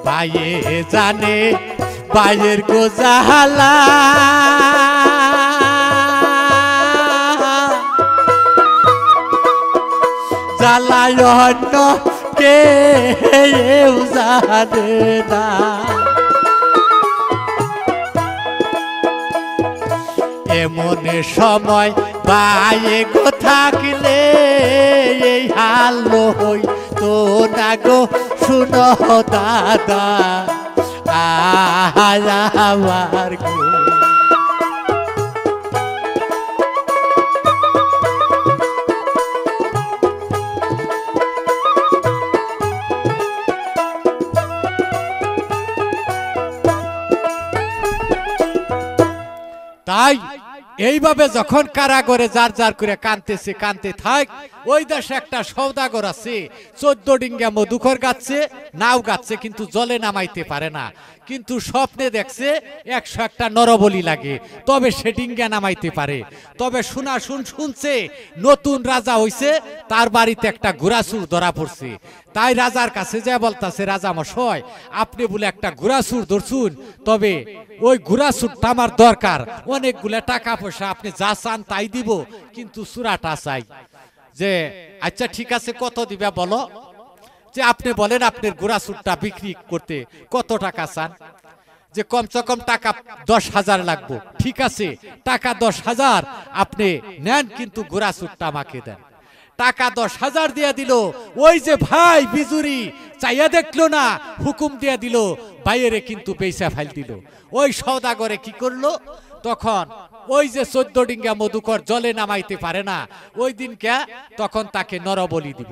ভাইয়ে জানে ভাইয়ের গোজালা জ্বালায় অন্য কেউ জানে না এমন সময় ভাইয়ে গো থাকলে এই হাল হই তো না গো শুনো দাদা আমার গো তাই এইভাবে যখন কারাগারে যার যার করে কানতেছে কানতে থাক ওই দেশে একটা সওদাগর আছে 14 ডিঙ্গা মধুকর গাচ্ছে নাও গাচ্ছে কিন্তু জলে নামাইতে পারে না কিন্তু স্বপ্নে দেখছে 101টা নরবলি লাগে তবে সে ডিঙ্গা নামাইতে পারে তবে শুনছে নতুন রাজা হইছে তার বাড়িতে একটা ঘোড়াচুর ধরা পড়ছে তাই রাজার কাছে যা বলতাছে রাজা মশাই আপনি বলে একটা ঘোড়াচুর ধরছুন তবে ওই ঘোড়াচুরটা আমার দরকার অনেকগুলা টাকা পয়সা আপনি যা চান তাই দিব কিন্তু চূড়াটা চাই যে আচ্ছা ঠিক আছে কত দিবা বলো যে আপনি বলেন আপনার ঘোড়াচুরটা বিক্রি করতে কত টাকা চান যে কমসে কম টাকা 10,000 লাগবে ঠিক আছে টাকা 10,000 আপনি নেন কিন্তু ঘোড়াচুরটা আমাকে দেন টাকা 10,000 দিয়ে দিল ওই যে ভাই বিজুরি চাইয়া দেখলো না হুকুম দিয়ে দিল বাইরে কিন্তু পয়সা ফাইল দিল ওই সওদাগরে কি করলো তখন ওই যে 14 ডিঙ্গা মধুকর জলে নামাইতে পারে না ওই দিনকে তখন তাকে নরবলি দিব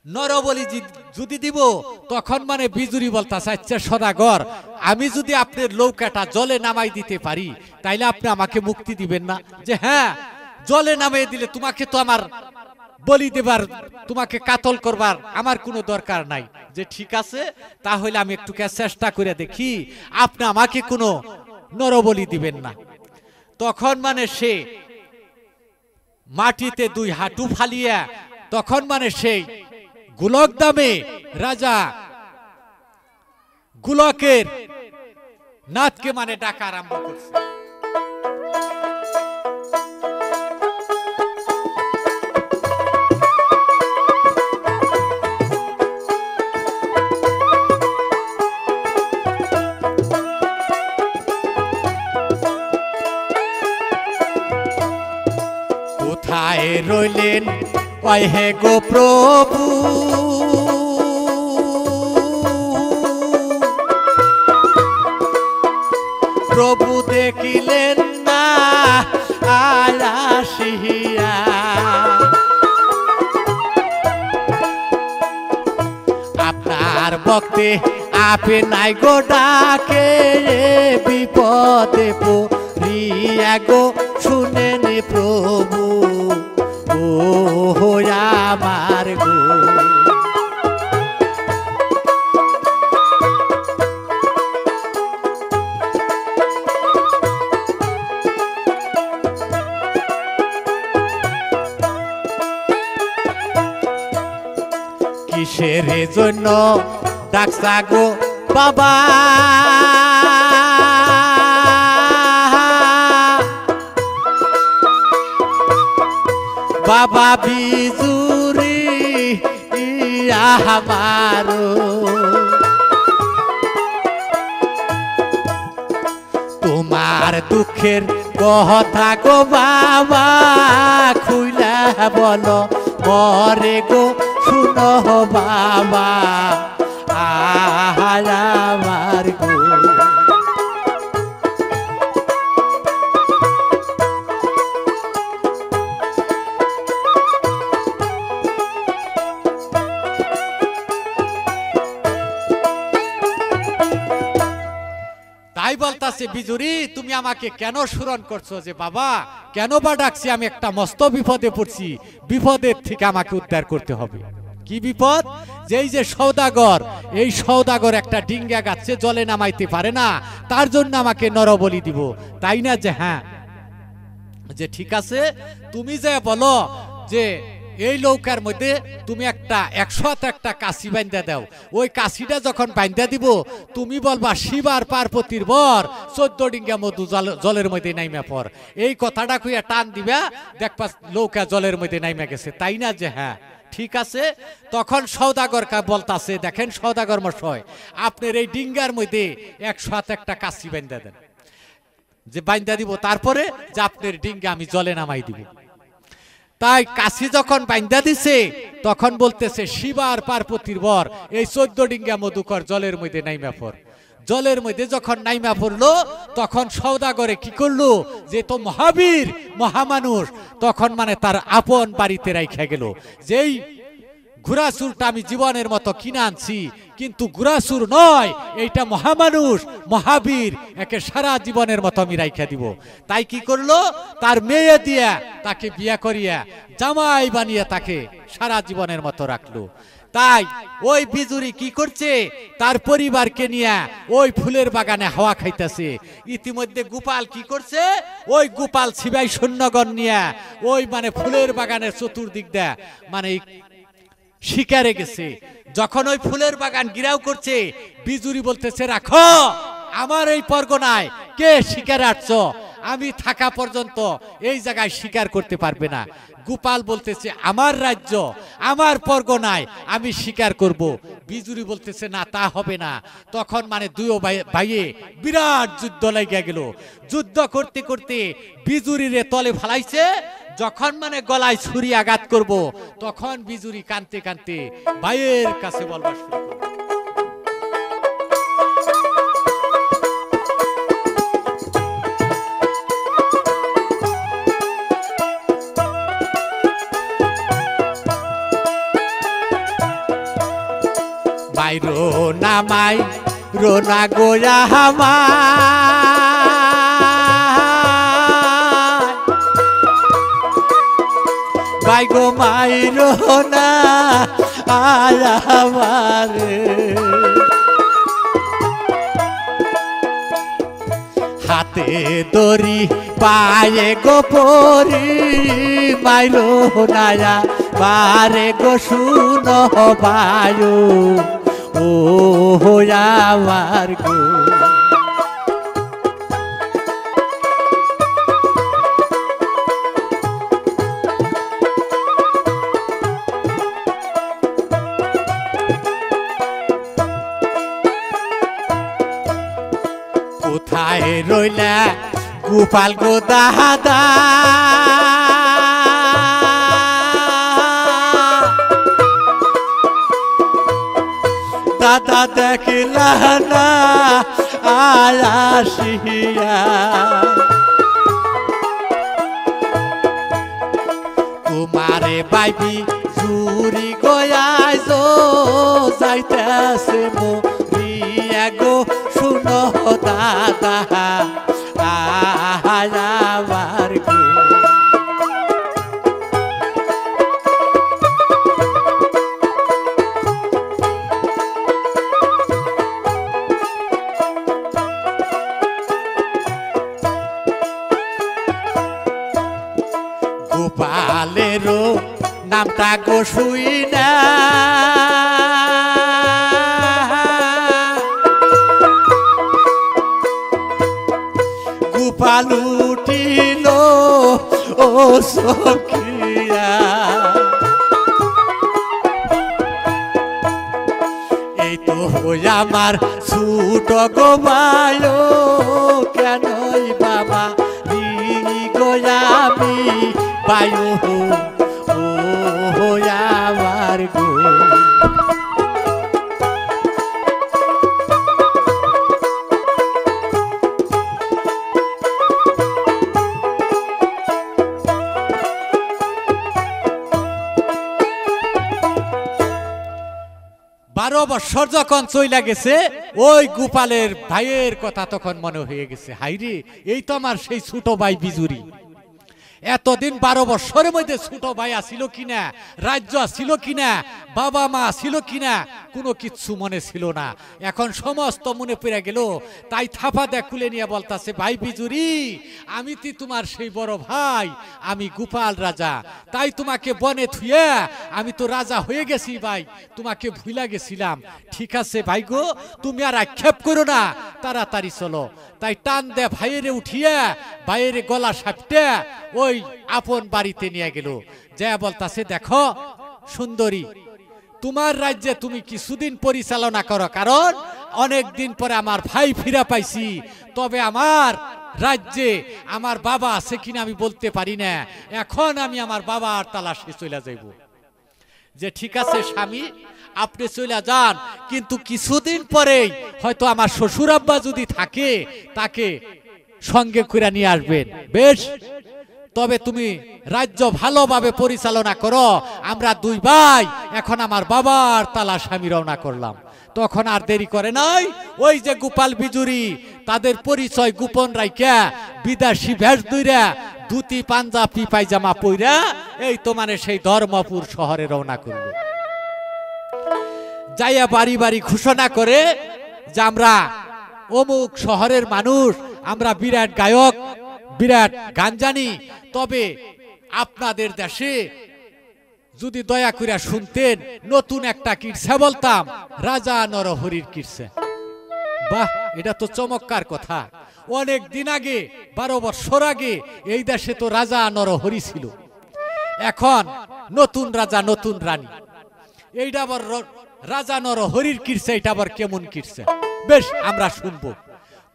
নরবলি যদি দিব তখন মানে বিজুরি বলতাছে আচ্ছা সদাগর আমি যদি আপনার নৌকাটা জলে নামাই দিতে পারি তাইলে আপনি আমাকে মুক্তি দিবেন না যে হ্যাঁ জলে নামিয়ে দিলে তোমাকে তো আমার বলি দেবার তোমাকে কাতল করবার আমার কোনো দরকার নাই যে ঠিক আছে তাহলে আমি একটু চেষ্টা করে দেখি আপনি আমাকে কোনো নরবলি দিবেন না তখন মানে সে মাটিতে 2 হাঁটু ফালিয়া তখন মানে সেই গুলক দামে রাজা গুলকের নাথকে মানে ডাকা আরম্ভ করছে কোথায় রইলেন ওই হে গো প্রভু প্রভু দেখিলেন না আলাসিয়া আপনার ভক্তে আপে নাই গো ডাকে বিপদে পড়িয়া গো শুনেন প্রভু ও আমার গো কিসের জন্য ডাকছা গো বাবা বাবা বিজুরি আমার তোমার দুঃখের কথা গো বাবা খুইলা বলো মরে গো শুনো বাবা আমার গো বিজুরি তুমি আমাকে কেন স্মরণ করছো যে বাবা কেন বা ডাকছি, আমি একটা মস্ত বিপদে পড়ছি, বিপদের থেকে আমাকে উদ্ধার করতে হবে। কি বিপদ? যেই যে সওদাগর, এই সওদাগর একটা ডিঙ্গা গাছে জলে নামাইতে পারে না, তার জন্য আমাকে নরবলি দিব, তাই না? যে হ্যাঁ, যে ঠিক আছে, তুমি যে বলো যে এই নৌকার মধ্যে তুমি একটা 101টা কাশি বান্ধা দাও, ওই কাশিটা যখন বান্ধা দিব তুমি বলবা শিব আর পার্বতীর বর 14 ডিঙ্গা মধু জলের মধ্যে নাইমা পর, এই কথাটা কইয়া টান দিবা, দেখবা নৌকা জলের মধ্যে নাইমা গেছে, তাই না? যে হ্যাঁ ঠিক আছে। তখন সওদাগর বলতাছে, দেখেন সওদাগর মশাই, আপনার এই ডিঙ্গার মধ্যে 101টা কাশি বান্ধা দেন, যে বান্ধা দিব, তারপরে যে আপনার ডিঙ্গা আমি জলে নামাই দিব। তাই কাশি যখন বান্ধা দিছে তখন বলতেছে শিব আর পার্বতীর বর এই 14 ডিঙ্গা মধুকর জলের মধ্যে নাইমা পর। জলের মধ্যে যখন নাইমা পড়লো তখন সওদাগরে কি করলো, যে তো মহাবীর মহামানুষ, তখন মানে তার আপন বাড়িতে রাইখা গেল। যেই ঘোড়াচুরটা আমি জীবনের মতো কিনে আনছি, কিন্তু ঘোড়াচুর নয়, এইটা মহামানুষ মহাবীর, একে সারা জীবনের মতো আমি রাইখা দিব। তাই কি করলো, তার মেয়ে দিয়া তাকে বিয়া করিয়া জামাই বানিয়ে তাকে সারা জীবনের মতো রাখলো। তাই ওই বিজুরি কি করছে, তার পরিবারকে নিয়ে ওই ফুলের বাগানে হাওয়া খাইতেছে। ইতিমধ্যে গোপাল কি করছে, ওই গোপাল সিবাই সৈন্যগণ নিয়ে ওই মানে ফুলের বাগানের চতুর্দিক দেয়া মানে শিকারে গেছে। যখন ওই ফুলের বাগান ঘিরাও করছে, বিজুরি বলতেছে রাখো, আমার এই পরগনায় কে শিকারে আসছ, আমি থাকা পর্যন্ত এই জায়গায় শিকার করতে পারবে না। গোপাল বলতেছে আমার রাজ্য আমার পরগনায় আমি শিকার করব। বিজুরি বলতেছে না, তা হবে না। তখন মানে দুই ভাইয়ে বিরাট যুদ্ধ লাগিয়া গেল। যুদ্ধ করতে করতে বিজুরিরে তলে ফালাইছে। যখন মানে গলায় ছুরি আঘাত করব, তখন বিজুরি কানতে কানতে ভাইয়ের কাছে বলবার শুরু করল, ভাই রোনা মাই রোনা গোয়া হামা, ভাই গো মাই রোনা আয় আমারে, হাতে দড়ি পায়ে গো পরি, মাই রোনা বারে গো শুনো বায়ু, ও আমার গো। কোথায় রইলা গোপাল গো দাদা, দাদা দেখলা না আয়াসিয়া, তোমারে বাইবি জুরি গয়াই যাইতেছে মরিয়া গো, শুনো দাদা আমার গো। গোপালেরও নামটা গো শুই না, গোপাল উঠিল ও সখিয়া, এই তো আমার ছুট গো মায়ো, কেনই বাবা গোয়ামি বায়ু, ও আমার গো। বছর যখন চইলা গেছে ওই গোপালের ভাইয়ের কথা তখন মনে হয়ে গেছে, হাইরে এই তো আমার সেই ছোট ভাই বিজুরি। এতদিন 12 বছরের মধ্যে ছোট ভাই আসিল কিনা, রাজ্য আসিল কিনা, বাবা মা আসিল কিনা, কোনো কিচ্ছু মনে ছিল না। এখন সমস্ত মনে পড়ে গেল। তাই থাপা দেখ খুলে নিয়ে বলতাছে, ভাই বিজুরি, আমি তো তোমার সেই বড় ভাই, আমি গোপাল রাজা। তাই তোমাকে বনে থুয়ে আমি তো রাজা হয়ে গেছি ভাই, তোমাকে ভুলা গেছিলাম। ঠিক আছে ভাই গো, তুমি আর আক্ষেপ করো না, তাড়াতাড়ি চলো। তাই টান দে ভাইয়েরে উঠিয়া ভাইয়েরে গলা সাপটে ওই আপন বাড়িতে নিয়ে গেল। যা বলতাছে, দেখো সুন্দরী, তোমার রাজ্যে তুমি কিছুদিন পরিচালনা করো, কারণ অনেক দিন পরে আমার ভাই ফিরা পাইছি। তবে আমার রাজ্যে আমার বাবা আছে কিনা আমি বলতে পারি না। এখন আমি আমার বাবার তালাশে চলে যাইব। যে ঠিক আছে স্বামী, আপনি চলে যান, কিন্তু কিছুদিন পরেই হয়তো আমার শ্বশুর আব্বা যদি থাকে তাকে সঙ্গে করে নিয়ে আসবেন। বেশ, তবে তুমি রাজ্য ভালোভাবে পরিচালনা করো। আমরা দুই ভাই এখন আমার বাবার তালাশ আমি রওনা করলাম। তখন আর দেরি করে নাই, ওই যে গোপাল বিজুরি তাদের পরিচয় গোপন রাইখা বিদেশি ভেষ দুইরা ধুতি পাঞ্জাবি পায়জামা পইরা এই তো মানে সেই ধর্মপুর শহরে রওনা করলো। যাইয়া বাড়ি বাড়ি ঘোষণা করে যে আমরা অমুক শহরের মানুষ, আমরা বিরাট গায়ক, বিরাট গান জানি। তবে আপনাদের দেশে যদি দয়া করে শুনতেন, নতুন একটা কিরসা বলতাম, রাজা নরহরির কিরসা। বাহ, এটা তো চমৎকার কথা। অনেক দিন আগে, 12 বছর আগে এই দেশে তো রাজা নরহরি ছিল। এখন নতুন রাজা নতুন রানী। এইটা আবার রাজা নরহরির কিরসা, এটা আবার কেমন কিরসা? বেশ, আমরা শুনবো।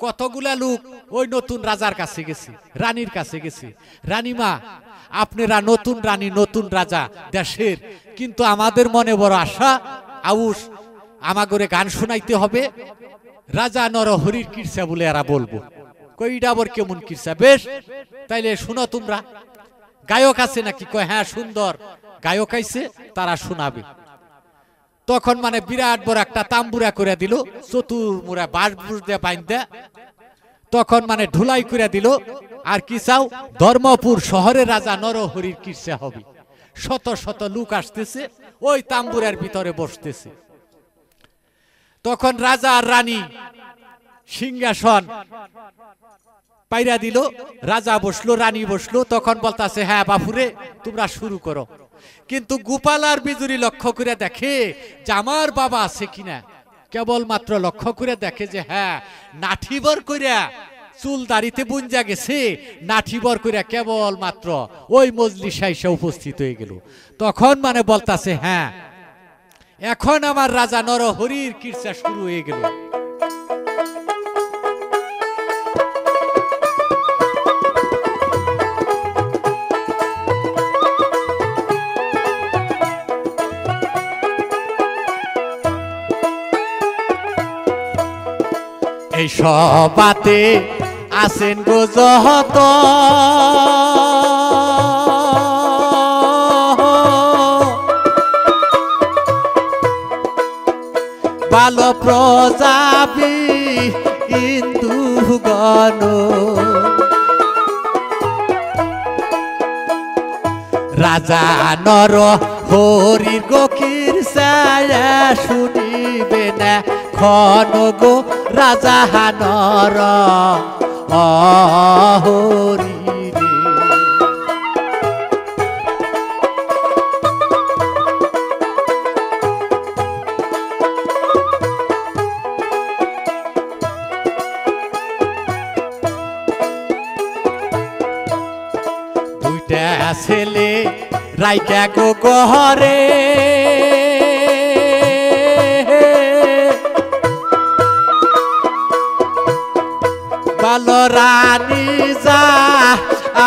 কতগুলা লোক ওই নতুন রাজার কাছে গেছে, রানীর কাছে গেছে। রানীমা, আপনারা নতুন রানী নতুন রাজা দেশের, কিন্তু আমাদের মনে বড় আশা, আউস আমাগরে গান শোনাইতে হবে। রাজা নরহরির কিরসা বলে এরা বলবো। কইটা আবার কেমন কিরসা? বেশ, তাইলে শুনো তোমরা। গায়ক আছে নাকি? কয় হ্যাঁ, সুন্দর গায়ক আইছে, তারা শোনাবে। তখন মানে বিরাট বড় একটা তাম্বুরা করে দিল, চতুর্মুড়া বাঁশ বুস দিয়ে বাইন্দা। তখন মানে ঢুলাই করে দিল। আর কি চাও? ধর্মপুর শহরে রাজা নরহরির কিরসা হবে। শত শত লোক আসতেছে, ওই তাম্বুরার ভিতরে বসতেছে। তখন রাজা আর রানী সিংহাসন পাইরা দিল, রাজা বসলো, রানী বসলো। তখন বলতাছে, হ্যাঁ বাপুরে, তোমরা শুরু করো। কিন্তু গোপাল আর বিজুরি লক্ষ্য করে দেখে যে আমার বাবা আছে কিনা। কেবলমাত্র লক্ষ্য করে দেখে যে হ্যাঁ, নাঠিবর কইরা চুল দাড়িতে বুঞ্জা গেছে, নাঠিবর কইরা কেবলমাত্র ওই মজলিসে এসে উপস্থিত হয়ে গেল। তখন মানে বলতাছে, হ্যাঁ, এখন আমার রাজা নরহরির কিরসা শুরু হয়ে গেল। এই সবাতে আসেন গো যত, ভালো প্রজাবি ইন্দুগণ, রাজা নর হরির গকির ছায়া শুনিবে না খন গো রাজা নর হরি রে। দুইটা ছেলে রাইকা গো গহরে, ভালো রানী যা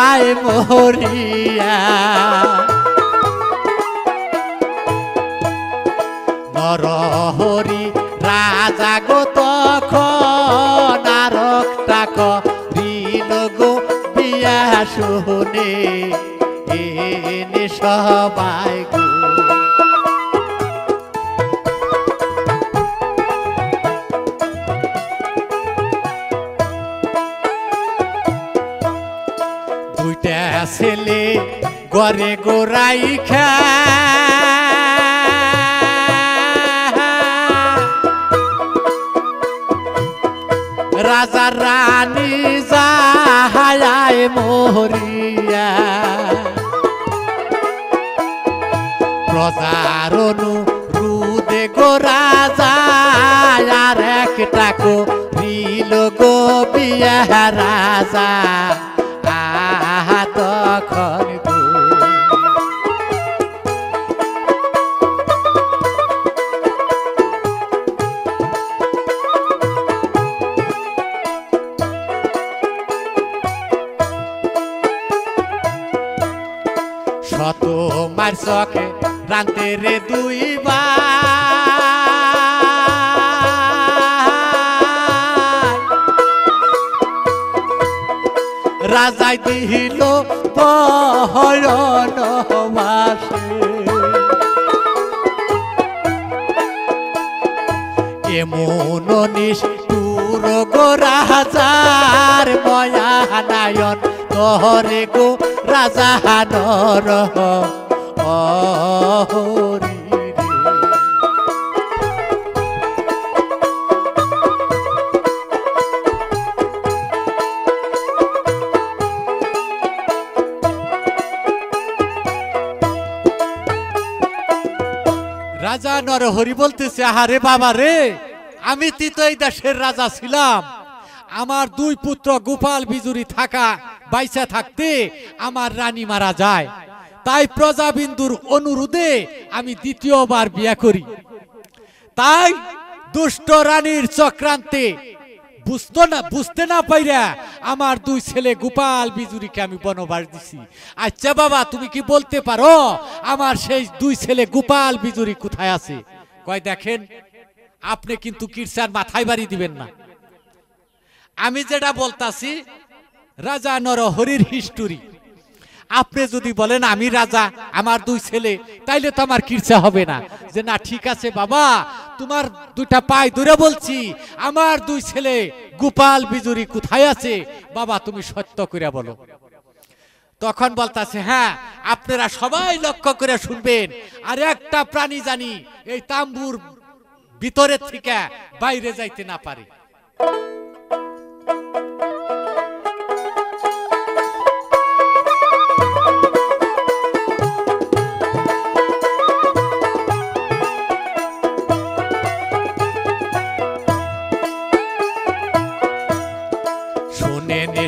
আয় মরিয়া, নরহরি রাজা গো তখন আরকটা করিল গো বিয়া শুনে এনে সবাই গো। দুইটা ছেলে গড়ে গোড়াই খা রাজা রানী যায় মরিয়া প্রজার অনুরোধে গো রাজা আর একটা করিল গো বিয়া রাজা তখন শত মার চকে রান্তে রে দুইবার রাজাই দিল বহরণ মাসে এমন নিষ্ঠুর গো রাজার ময়া নায়ন তোরে গো রাজা নর হরি রাজা নরহরি বলতেছে আহারে বাবা রে আমি তো এই দেশের রাজা ছিলাম আমার দুই পুত্র গোপাল বিজুরি থাকা বাইসা থাকতে আমার রানী মারা যায় তাই প্রজাবিন্দুর অনুরোধে আমি দ্বিতীয়বার বিয়ে করি তাই দুষ্ট রানীর চক্রান্তে বুঝতে না পাইরা আমার দুই ছেলে গোপাল বিজুরিকে আমি বনবাস দিছি আচ্ছা বাবা তুমি কি বলতে পারো আমার সেই দুই ছেলে গোপাল বিজুরি কোথায় আছে কয় দেখেন আপনি কিন্তু কিরসার মাথায় বাড়ি দিবেন না আমি যেটা বলতাছি রাজা নরহরির হিস্টোরি আপনি যদি বলেন আমি রাজা আমার দুই ছেলে তাইলে তো আমার কিরসা হবে না যে না ঠিক আছে বাবা তোমার দুইটা পায়ে ধরে বলছি আমার দুই ছেলে গোপাল বিজুরি কোথায় আছে বাবা তুমি সত্য করে বলো তখন বলতাছে হ্যাঁ আপনারা সবাই লক্ষ্য করে শুনবেন আর একটা প্রাণী জানি এই তাম্বুর ভিতরে থেকে বাইরে যাইতে না পারে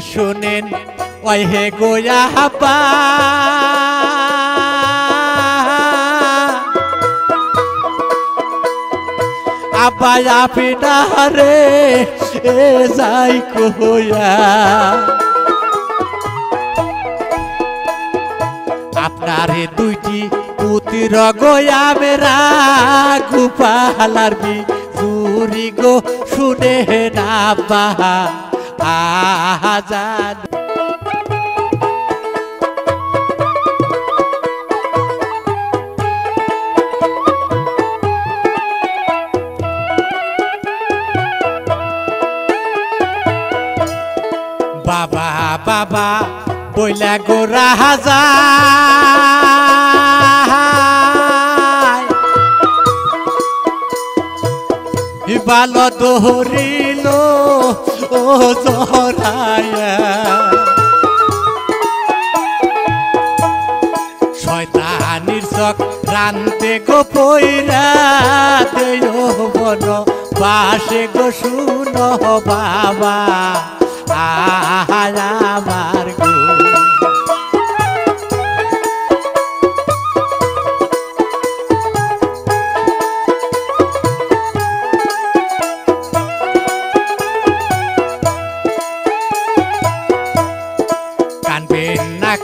শুনেন ওই হে গোয়া হাপা আবাই আপিনারে এ যাই কইয়া আপনারে দুইটি পুত্র গোয়া মেরা গোপালার বিজুরি গো শুনে না বাহা আজাদ বাবা বাবা বইলা গো রাজা বালো দোহরিল ও জহরায়া শয়তানির চক রান্তে গো পইরা দেও বন বাসে গো শুনো বাবা আমার গো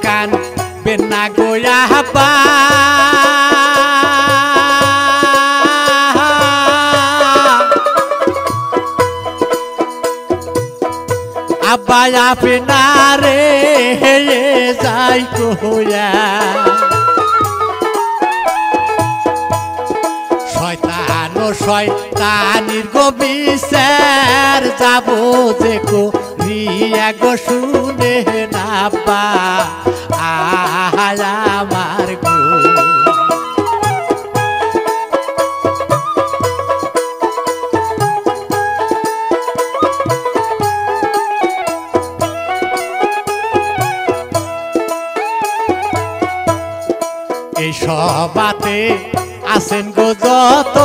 কান বেনা গোয়া হাবা আব্বাই আপনারে যাই কইয়া শয়তান ও শয়তানির গো বিচার যাব যে দিয়া গো শুনে না পা আমার গো। এই সবাতে আছেন গো যত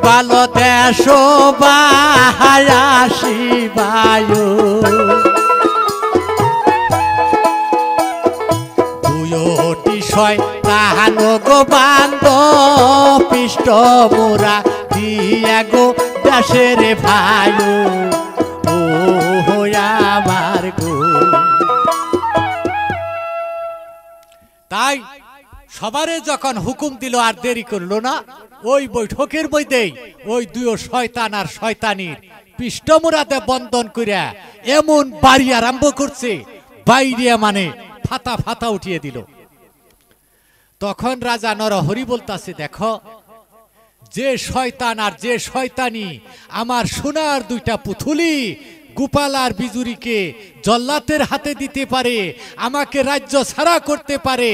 ভালো দেশ বাহাসি বায়ু দুয়োটি শয়তান গো বান্ধ পৃষ্ঠ মোরা দিয়া গো দেশের ভায়ু ও আমার গো। তাই সবারে যখন হুকুম দিল আর দেরি করলো না, ওই বৈঠকের মধ্যেই ওই দুই শয়তান আর শয়তানির পৃষ্ঠমোড়াতে বন্ধন করিয়া এমন বাড়ি আরম্ভ করছে, বাইরে মানে ফাতা ফাতা উঠিয়ে দিল। তখন রাজা নরহরি বলতাছে, দেখো যে শয়তান আর যে শয়তানি আমার সোনার দুইটা পুতুলি গোপাল আর বিজুরিকে জল্লাতের হাতে দিতে পারে, আমাকে রাজ্য ছাড়া করতে পারে,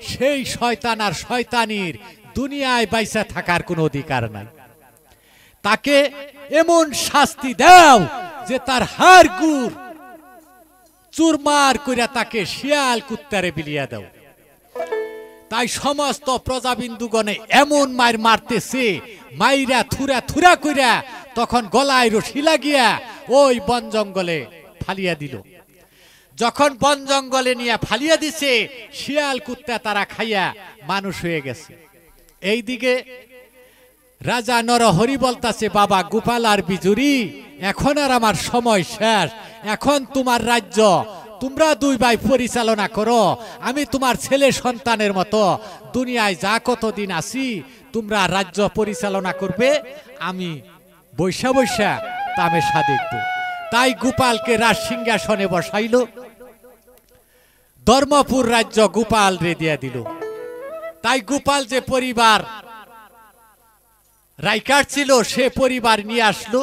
সেই শয়তান আর শয়তানির দুনিয়ায় বাইসা থাকার কোনো অধিকার নাই। তাকে এমন শাস্তি দাও যে তার হাড় গুড় চুরমার কইরা তাকে শিয়াল কুত্তারে বিলিয়া দাও। তাই সমস্ত প্রজাবিন্দুগণে এমন মার মারতেছে, মাইরা থুরা থুরা কইরা তখন গলায় রশি লাগিয়া ওই বন জঙ্গলে ফালিয়া দিল। যখন বন জঙ্গলে নিয়ে ফালিয়া দিছে, শিয়াল কুত্তা তারা খাইয়া মানুষ হয়ে গেছে। এইদিকে রাজা নরহরি বলতাছে, বাবা গোপাল আর বিজুরি, এখন আর আমার সময় শেষ, এখন তোমার রাজ্য তোমরা দুই ভাই পরিচালনা করো, আমি তোমার ছেলে সন্তানের মতো দুনিয়ায় যা কতদিন আছি তোমরা রাজ্য পরিচালনা করবে, আমি বৈশা বৈশা তামেশা দেখব। তাই গোপালকে রাজ সিংহাসনে বসাইল, ধর্মপুর রাজ্য গোপাল রে দিয়া দিল। তাই গোপাল যে পরিবার রাইকার ছিল সে পরিবার নিয়ে আসলো,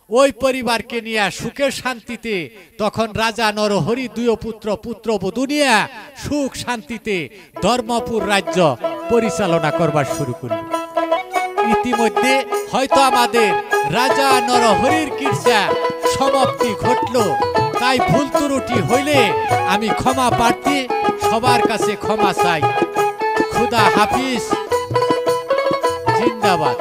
ওই পরিবারকে নিয়ে সুখের শান্তিতে তখন রাজা নরহরি দুই পুত্র পুত্রবধূ নিয়ে সুখ শান্তিতে ধর্মপুর রাজ্য পরিচালনা করবার শুরু করল। ইতিমধ্যে হয়তো আমাদের রাজা নরহরির কীর্ষা সমাপ্তি ঘটল। তাই ভুল ত্রুটি হইলে আমি ক্ষমা প্রার্থী, সবার কাছে ক্ষমা চাই। খুদা হাফিজ, জিন্দাবাদ।